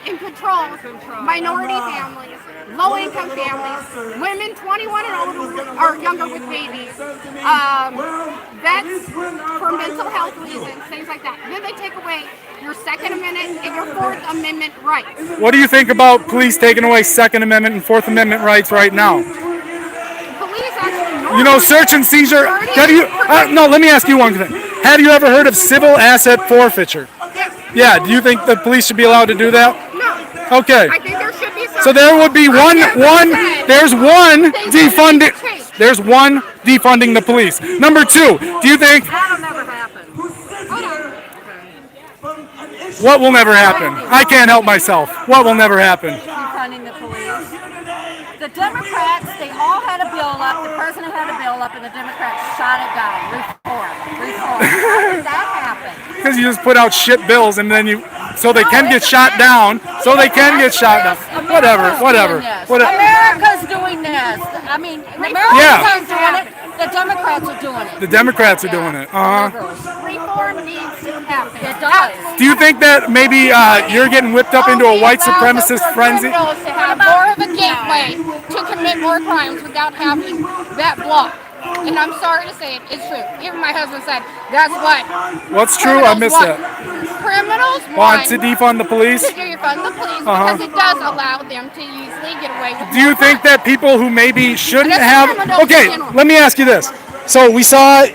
Speaker 11: and controls minority families, low-income families, women 21 and older or younger with babies. That's for mental health reasons, things like that. Then they take away your Second Amendment and your Fourth Amendment rights.
Speaker 1: What do you think about police taking away Second Amendment and Fourth Amendment rights right now?
Speaker 11: Police actually
Speaker 1: You know, search and seizure. Have you? No, let me ask you one thing. Have you ever heard of civil asset forfeiture? Yeah. Do you think the police should be allowed to do that?
Speaker 11: No.
Speaker 1: Okay.
Speaker 11: I think there should be some.
Speaker 1: So there would be there's one defunding. There's one defunding the police. Number 2, do you think?
Speaker 10: That'll never happen.
Speaker 1: What will never happen? I can't help myself. What will never happen?
Speaker 10: Defunding the police. The Democrats, they all had a bill up. The president had a bill up, and the Democrats shot it down. Reform. How did that happen?
Speaker 1: Because you just put out shit bills and then so they can get shot down. So they can get shot down. Whatever.
Speaker 10: America's doing doing this. I mean, Americans aren't doing it. The Democrats are doing it.
Speaker 1: The Democrats are doing it.
Speaker 10: Reform needs to happen. It does.
Speaker 1: Do you think that maybe you're getting whipped up into a white supremacist frenzy?
Speaker 11: To have more of a gateway to commit more crimes without having that block. And I'm sorry to say it, it's true. Even my husband said that's what.
Speaker 1: What's true? I missed that.
Speaker 11: Criminals
Speaker 1: Want to defund the police?
Speaker 11: To defund the police because it does allow them to easily get away with.
Speaker 1: Do you think that people who maybe shouldn't have?
Speaker 11: criminals
Speaker 1: Okay,
Speaker 11: in general.
Speaker 1: let me ask you this. So we saw,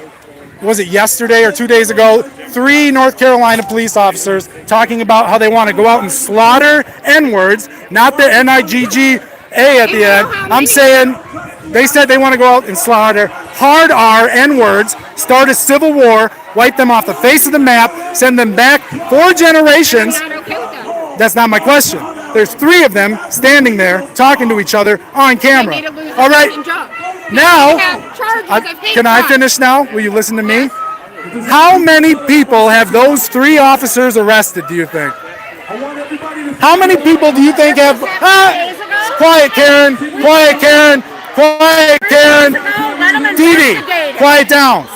Speaker 1: was it yesterday or 2 days ago, 3 North Carolina police officers talking about how they want to go out and slaughter N-words, not the N-I-G-G-A at the end. I'm saying they said they want to go out and slaughter hard R N-words, start a civil war, wipe them off the face of the map, send them back 4 generations.
Speaker 11: I'm not okay with that.
Speaker 1: That's not my question. There's 3 of them standing there talking to each other on camera.
Speaker 11: They need to lose their
Speaker 1: All right.
Speaker 11: fucking job.
Speaker 1: Now,
Speaker 11: They have charges of hate
Speaker 1: can I
Speaker 11: crime.
Speaker 1: finish now? Will you listen to me? How many people have those 3 officers arrested, do you think? How many people do you think have... quiet, Karen. Quiet, Karen. Quiet, Karen. Dee Dee, quiet down.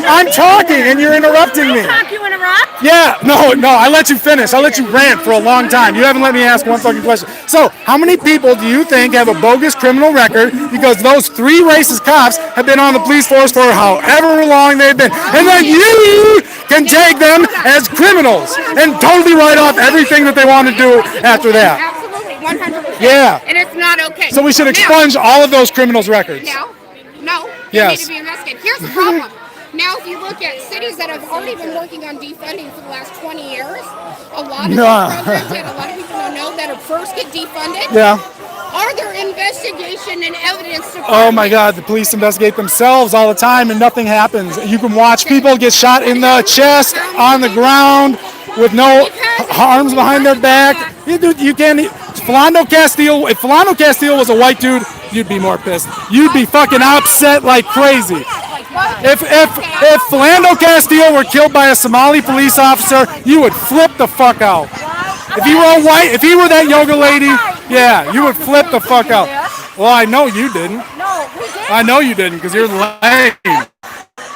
Speaker 1: I'm talking and you're interrupting me.
Speaker 10: You interrupt?
Speaker 1: Yeah, no, I let you finish. I let you rant for a long time. You haven't let me ask one fucking question. So, how many people do you think have a bogus criminal record because those 3 racist cops have been on the police force for however long they've been? And then you can take them as criminals and totally write off everything that they want to do after that.
Speaker 11: Absolutely, 100%.
Speaker 1: Yeah.
Speaker 11: And it's not okay.
Speaker 1: So we should expunge all of those criminals' records.
Speaker 11: No.
Speaker 1: Yes.
Speaker 11: They need to be investigated. Here's the problem. Now, if you look at cities that have already been working on defunding for the last 20 years, a lot of these programs that a lot of people don't know that have first get defunded, are there investigation and evidence to
Speaker 1: Oh my God, the police investigate themselves all the time and nothing happens. You can watch people get shot in the chest, on the ground, with no arms behind their back. You can't... Philando Castile, if Philando Castile was a white dude, you'd be more pissed. You'd be fucking upset like crazy. If Philando Castile were killed by a Somali police officer, you would flip the fuck out. If he were a white, if he were that yoga lady, yeah, you would flip the fuck out. Well, I know you didn't. I know you didn't because you're lame.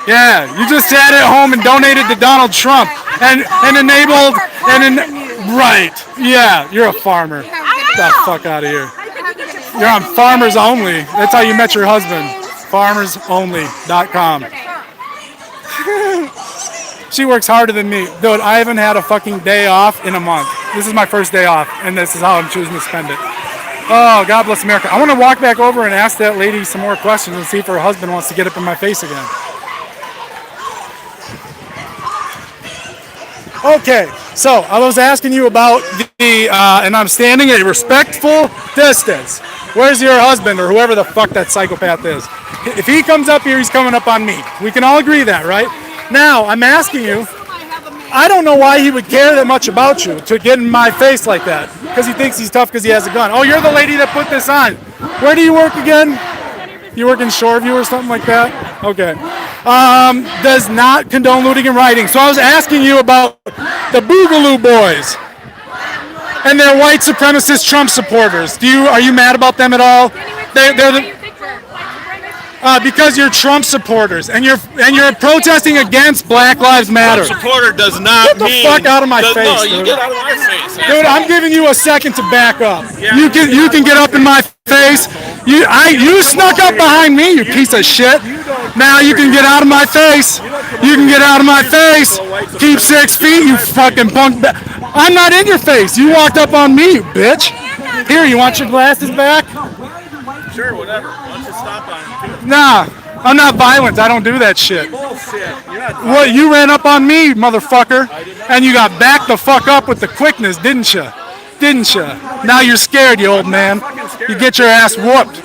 Speaker 1: Yeah, you just sat at home and donated to Donald Trump and enabled right. Yeah, you're a farmer. Get the fuck out of here. You're on Farmers Only. That's how you met your husband. FarmersOnly.com. She works harder than me. Dude, I haven't had a fucking day off in a month. This is my first day off, and this is how I'm choosing to spend it. Oh, God bless America. I want to walk back over and ask that lady some more questions and see if her husband wants to get up in my face again. Okay, so I was asking you about and I'm standing at a respectful distance. Where's your husband or whoever the fuck that psychopath is? If he comes up here, he's coming up on me. We can all agree that, right? Now, I'm asking you, I don't know why he would care that much about you to get in my face like that. Because he thinks he's tough because he has a gun. Oh, you're the lady that put this on. Where do you work again? You work in Shoreview or something like that? Okay. Does not condone looting and rioting. So I was asking you about the Boogaloo Boys and their white supremacist Trump supporters. Are you mad about them at all? Because you're Trump supporters and you're protesting against Black Lives Matter.
Speaker 12: Trump supporter does not mean.
Speaker 1: Get the fuck out of my face,
Speaker 12: no,
Speaker 1: dude.
Speaker 12: you get out of my face.
Speaker 1: Dude, I'm giving you a second to back up. You can get up in my face. You snuck up behind me, you piece of shit. Now you can get out of my face. You can get out of my face. Keep 6 feet, you fucking punk. I'm not in your face. You walked up on me, you bitch. Here, you want your glasses back?
Speaker 12: Sure, whatever. Why don't you stop on it?
Speaker 1: Nah, I'm not violent. I don't do that shit.
Speaker 12: Bullshit. You're not
Speaker 1: Well, you ran up on me, motherfucker, and you got backed the fuck up with the quickness, didn't you? Didn't you? Now you're scared, you old man. You get your ass whooped.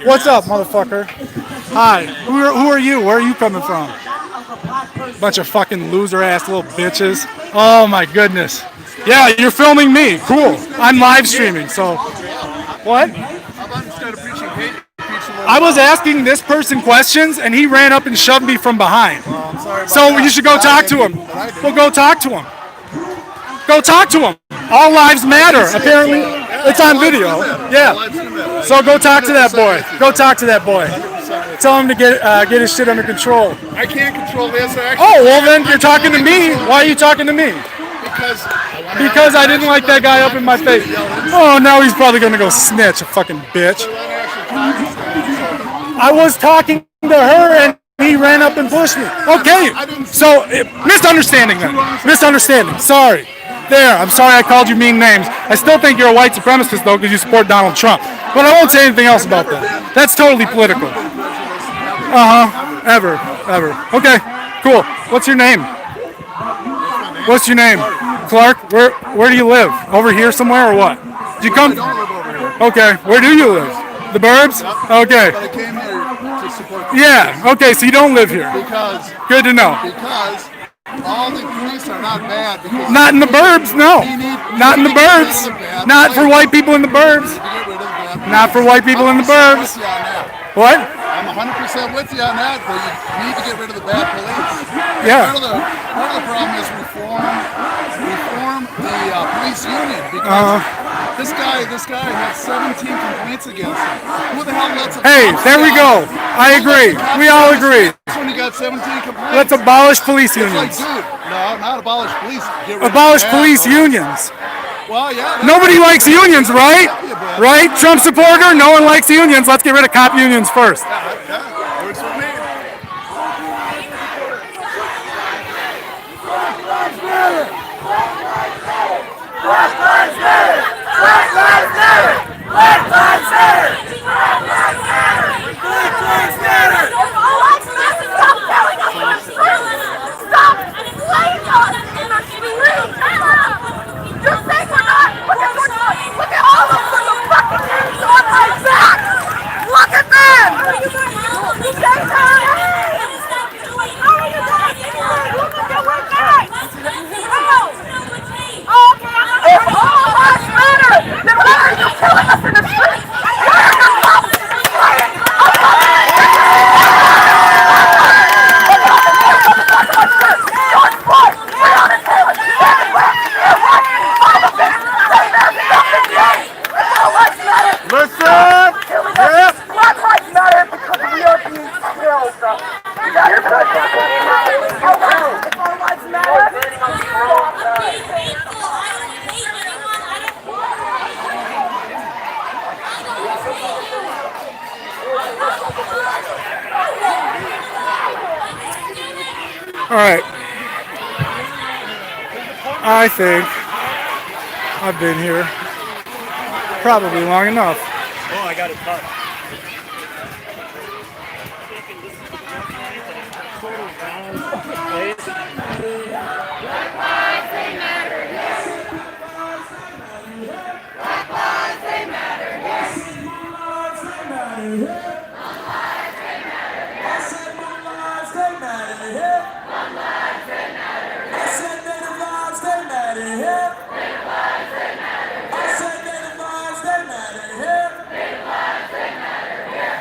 Speaker 1: What's up, motherfucker? Hi. Who are you? Where are you coming from? Bunch of fucking loser-ass little bitches. Oh my goodness. Yeah, you're filming me. Cool. I'm live streaming, so. What? I was asking this person questions, and he ran up and shoved me from behind. So you should go talk to him. Well, go talk to him. Go talk to him. All lives matter, apparently. It's on video. Yeah. So go talk to that boy. Go talk to that boy. Tell him to get his shit under control.
Speaker 13: I can't control this.
Speaker 1: Oh, well then you're talking to me. Why are you talking to me? Because I didn't like that guy up in my face. Oh, now he's probably gonna go snitch, a fucking bitch. I was talking to her and he ran up and pushed me. Okay, so misunderstanding then. Misunderstanding. Sorry. There, I'm sorry I called you mean names. I still think you're a white supremacist though because you support Donald Trump. But I won't say anything else about that. That's totally political. Ever. Okay, cool. What's your name? What's your name? Clark? Where do you live? Over here somewhere or what? Did you come? Okay, where do you live? The burbs? Okay.
Speaker 13: But I came here to support.
Speaker 1: Yeah, okay, so you don't live here.
Speaker 13: Because.
Speaker 1: Good to know.
Speaker 13: Because all the police are not bad.
Speaker 1: Not in the burbs, no. Not in the burbs. Not for white people in the burbs. Not for white people in the burbs. What?
Speaker 13: I'm 100% with you on that, but you need to get rid of the bad police.
Speaker 1: Yeah.
Speaker 13: Part of the problem is reform the police union because this guy has 17 complaints against him. Who the hell lets
Speaker 1: Hey, there we go. I agree. We all agree.
Speaker 13: When you got 17 complaints.
Speaker 1: Let's abolish police unions.
Speaker 13: Like, dude, no, not abolish police. Get rid
Speaker 1: abolish
Speaker 13: of
Speaker 1: police unions.
Speaker 13: Well, yeah.
Speaker 1: Nobody likes unions, right? Right? Trump supporter, no one likes unions. Let's get rid of cop unions first.
Speaker 13: Yeah, works for me.
Speaker 14: Black Lives Matter! Black Lives Matter! Black Lives Matter! Black Lives Matter! Black Lives Matter! Stop telling us the truth! Stop laying on us in our streets! You're saying we're not! Look at all of the fucking names on my back! Look at them! You guys are how are you guys doing? Look at your way back! Oh, okay, if all lives matter, then why are you killing us in the streets? Why are you cops fighting? George Floyd, Breonna Taylor, David West, all of them say there's nothing changed. If all lives matter,
Speaker 13: listen.
Speaker 14: Yep. Black Lives Matter because we are being killed. That is what if all lives matter,
Speaker 1: All right. I think I've been here probably long enough.
Speaker 12: Oh, I got it cut.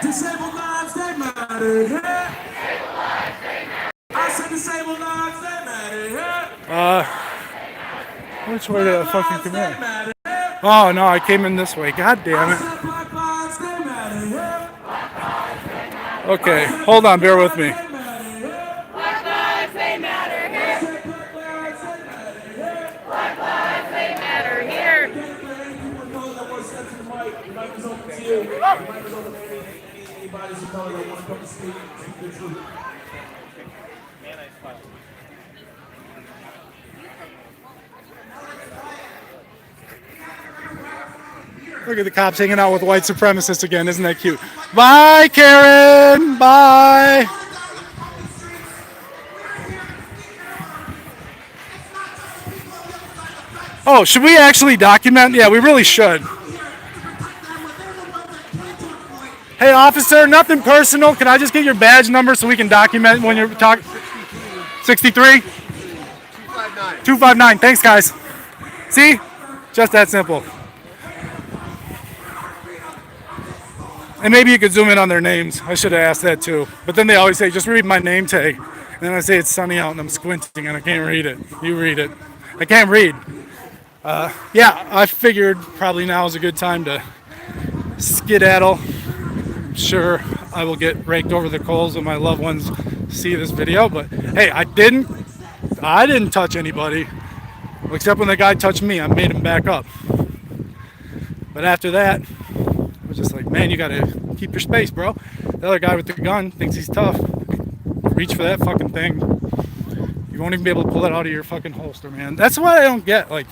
Speaker 6: Disabled lives, they matter here. I said disabled lives, they matter here.
Speaker 1: Which way did I fucking come in? Oh no, I came in this way. God damn it. Okay, hold on, bear with me.
Speaker 14: Black lives, they matter here. Black lives, they matter here.
Speaker 1: Look at the cops hanging out with white supremacists again. Isn't that cute? Bye, Karen. Bye. Oh, should we actually document? Yeah, we really should. Hey, officer, nothing personal. Can I just get your badge number so we can document when you're talking? 63? 259. Thanks, guys. See? Just that simple. And maybe you could zoom in on their names. I should have asked that too. But then they always say, just read my name tag. And then I say it's sunny out and I'm squinting and I can't read it. You read it. I can't read. Yeah, I figured probably now is a good time to skedaddle. I'm sure I will get raked over the coals when my loved ones see this video, but hey, I didn't touch anybody, except when the guy touched me. I made him back up. But after that, I was just like, man, you gotta keep your space, bro. The other guy with the gun thinks he's tough. Reach for that fucking thing. You won't even be able to pull it out of your fucking holster, man. That's what I don't get. Like,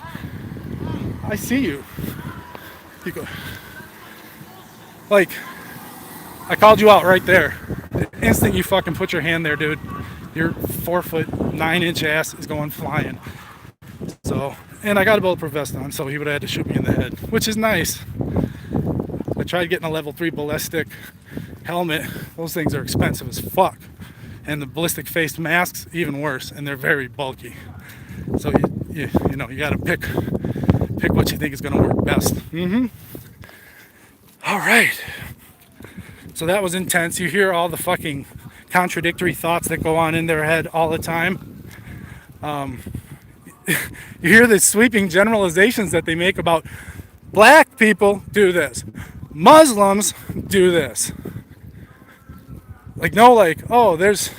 Speaker 1: I see you. You go. Like, I called you out right there. The instant you fucking put your hand there, dude, your 4'9" ass is going flying. So, and I got a bulletproof vest on, so he would have had to shoot me in the head, which is nice. I tried getting a level 3 ballistic helmet. Those things are expensive as fuck. And the ballistic face masks, even worse, and they're very bulky. So you know, you gotta pick what you think is gonna work best. All right. So that was intense. You hear all the fucking contradictory thoughts that go on in their head all the time. You hear the sweeping generalizations that they make about black people do this, Muslims do this. Like, no, like, oh, there's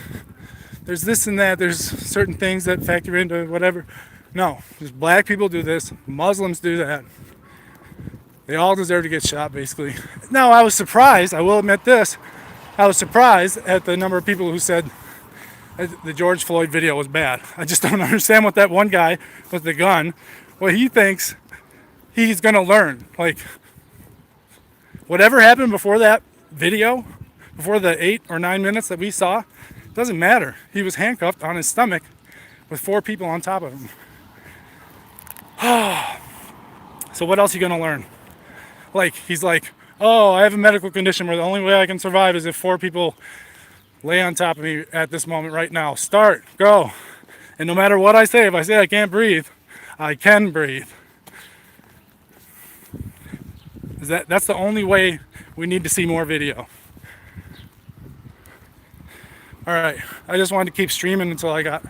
Speaker 1: this and that, there's certain things that factor into whatever. No, just black people do this, Muslims do that. They all deserve to get shot, basically. Now, I was surprised, I will admit this, I was surprised at the number of people who said the George Floyd video was bad. I just don't understand what that one guy with the gun, what he thinks he's gonna learn. Like, whatever happened before that video, before the 8 or 9 minutes that we saw, doesn't matter. He was handcuffed on his stomach with 4 people on top of him. So what else are you gonna learn? Like, he's like, oh, I have a medical condition where the only way I can survive is if 4 people lay on top of me at this moment right now. Start, go. And no matter what I say, if I say I can't breathe, I can breathe. That's the only way we need to see more video. All right, I just wanted to keep streaming until I got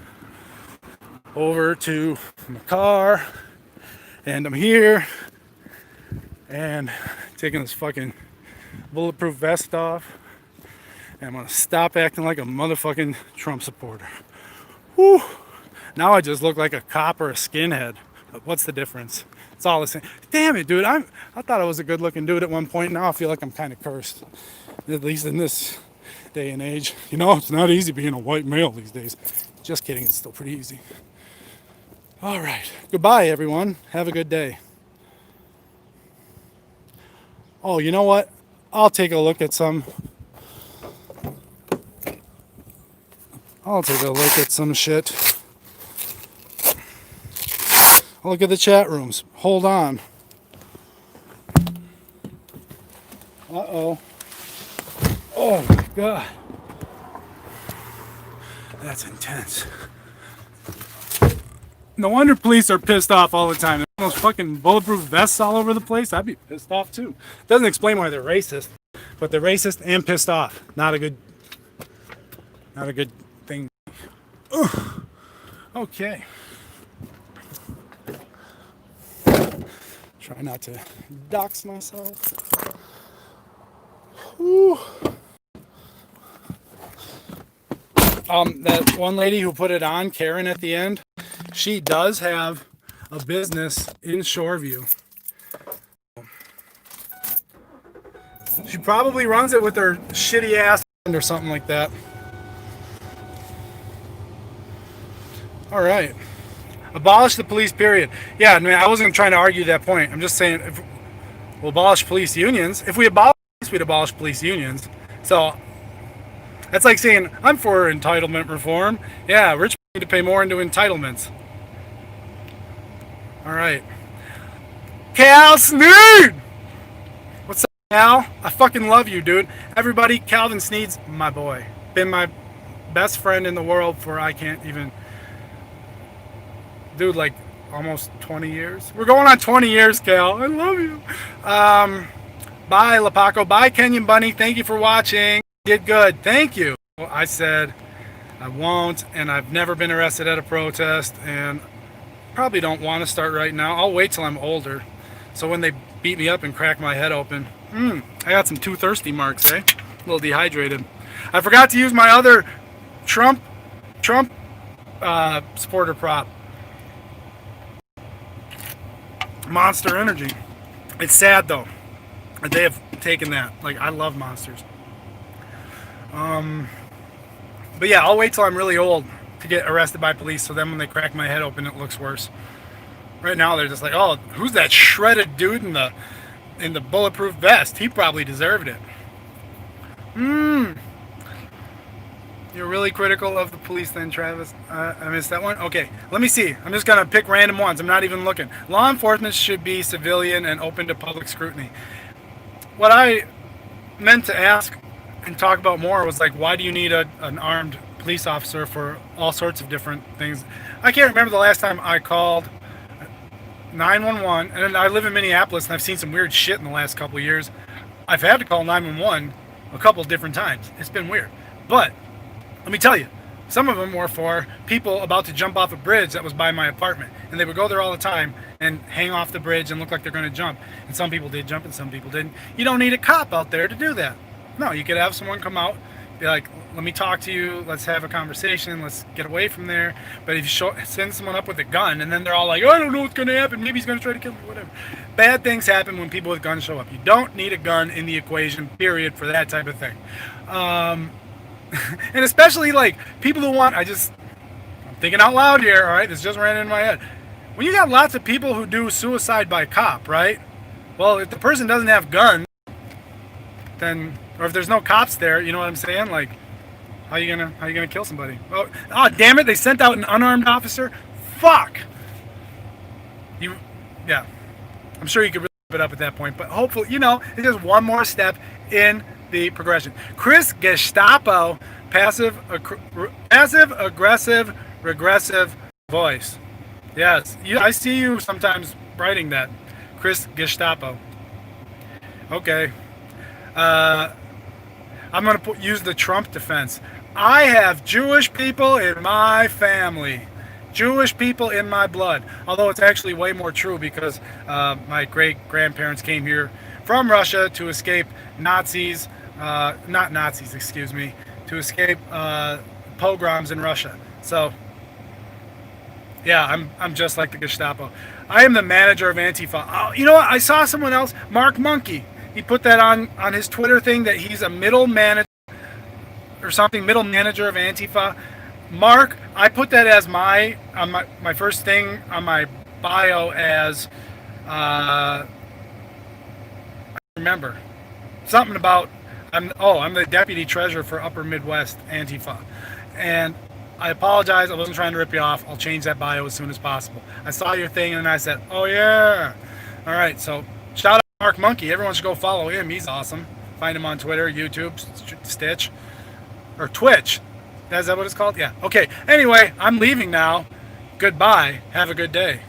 Speaker 1: over to my car, and I'm here and taking this fucking bulletproof vest off, and I'm gonna stop acting like a motherfucking Trump supporter. Whew. Now I just look like a cop or a skinhead. But what's the difference? It's all the same. Damn it, dude. I thought I was a good looking dude at one point. Now I feel like I'm kind of cursed, at least in this day and age. You know, it's not easy being a white male these days. Just kidding, it's still pretty easy. All right, goodbye everyone. Have a good day. Oh, you know what? I'll take a look at some shit. I'll look at the chat rooms. Hold on. Uh-oh. Oh my God. That's intense. No wonder police are pissed off all the time. Those fucking bulletproof vests all over the place. I'd be pissed off too. Doesn't explain why they're racist, but they're racist and pissed off. Not a good thing. Ugh. Okay. Try not to dox myself. Whew. That one lady who put it on, Karen, at the end, she does have a business in Shoreview. She probably runs it with her shitty ass or something like that. All right. Abolish the police, period. Yeah, I mean, I wasn't trying to argue that point. I'm just saying, if we'll abolish police unions. If we abolish police, we'd abolish police unions. So that's like saying, I'm for entitlement reform. Yeah, rich people need to pay more into entitlements. All right. Cal Sneed! What's up, Cal? I fucking love you, dude. Everybody, Calvin Sneed's my boy. Been my best friend in the world for I can't even... Dude, like almost 20 years. We're going on 20 years, Cal. I love you. Bye, Lapakko. Bye, Kenyan Bunny. Thank you for watching. Did good. Thank you. Well, I said I won't, and I've never been arrested at a protest, and probably don't want to start right now. I'll wait till I'm older. So when they beat me up and crack my head open. I got some too thirsty marks, eh? A little dehydrated. I forgot to use my other Trump supporter prop. Monster Energy. It's sad though that they have taken that. Like, I love Monsters. But yeah, I'll wait till I'm really old to get arrested by police, so then when they crack my head open, it looks worse. Right now, they're just like, oh, who's that shredded dude in the bulletproof vest? He probably deserved it. You're really critical of the police then, Travis. I missed that one. Okay, let me see. I'm just gonna pick random ones. I'm not even looking. Law enforcement should be civilian and open to public scrutiny. What I meant to ask and talk about more was like, why do you need an armed police officer for all sorts of different things? I can't remember the last time I called 911, and I live in Minneapolis, and I've seen some weird shit in the last couple of years. I've had to call 911 a couple of different times. It's been weird. But let me tell you, some of them were for people about to jump off a bridge that was by my apartment. And they would go there all the time and hang off the bridge and look like they're going to jump. And some people did jump and some people didn't. You don't need a cop out there to do that. No, you could have someone come out, be like, let me talk to you, let's have a conversation, let's get away from there. But if you send someone up with a gun and then they're all like, oh, I don't know what's going to happen, maybe he's going to try to kill me, whatever. Bad things happen when people with guns show up. You don't need a gun in the equation, period, for that type of thing. And especially like people who want, I'm thinking out loud here, all right, this just ran into my head. When you got lots of people who do suicide by cop, right? Well, if the person doesn't have guns, then, or if there's no cops there, you know what I'm saying? Like, how you gonna kill somebody? Oh, damn it! They sent out an unarmed officer. Fuck. Yeah. I'm sure you could really give it up at that point, but hopefully, it's just one more step in the progression. Chris Gestapo, passive aggressive regressive voice. Yes, I see you sometimes writing that, Chris Gestapo. Okay. I'm going to use the Trump defense. I have Jewish people in my family. Jewish people in my blood. Although it's actually way more true because my great-grandparents came here from Russia to escape Nazis. Not Nazis, excuse me. To escape pogroms in Russia. So, yeah, I'm just like the Gestapo. I am the manager of Antifa. Oh, you know what? I saw someone else, Mark Monkey. He put that on his Twitter thing that he's a middle manager or something, middle manager of Antifa. Mark, I put that as my first thing on my bio as I remember something about I'm the deputy treasurer for Upper Midwest Antifa, and I apologize. I wasn't trying to rip you off. I'll change that bio as soon as possible. I saw your thing and I said, oh yeah. All right, so shout out Mark Monkey. Everyone should go follow him. He's awesome. Find him on Twitter, YouTube, Stitch, or Twitch. Is that what it's called? Yeah. Okay. Anyway, I'm leaving now. Goodbye. Have a good day.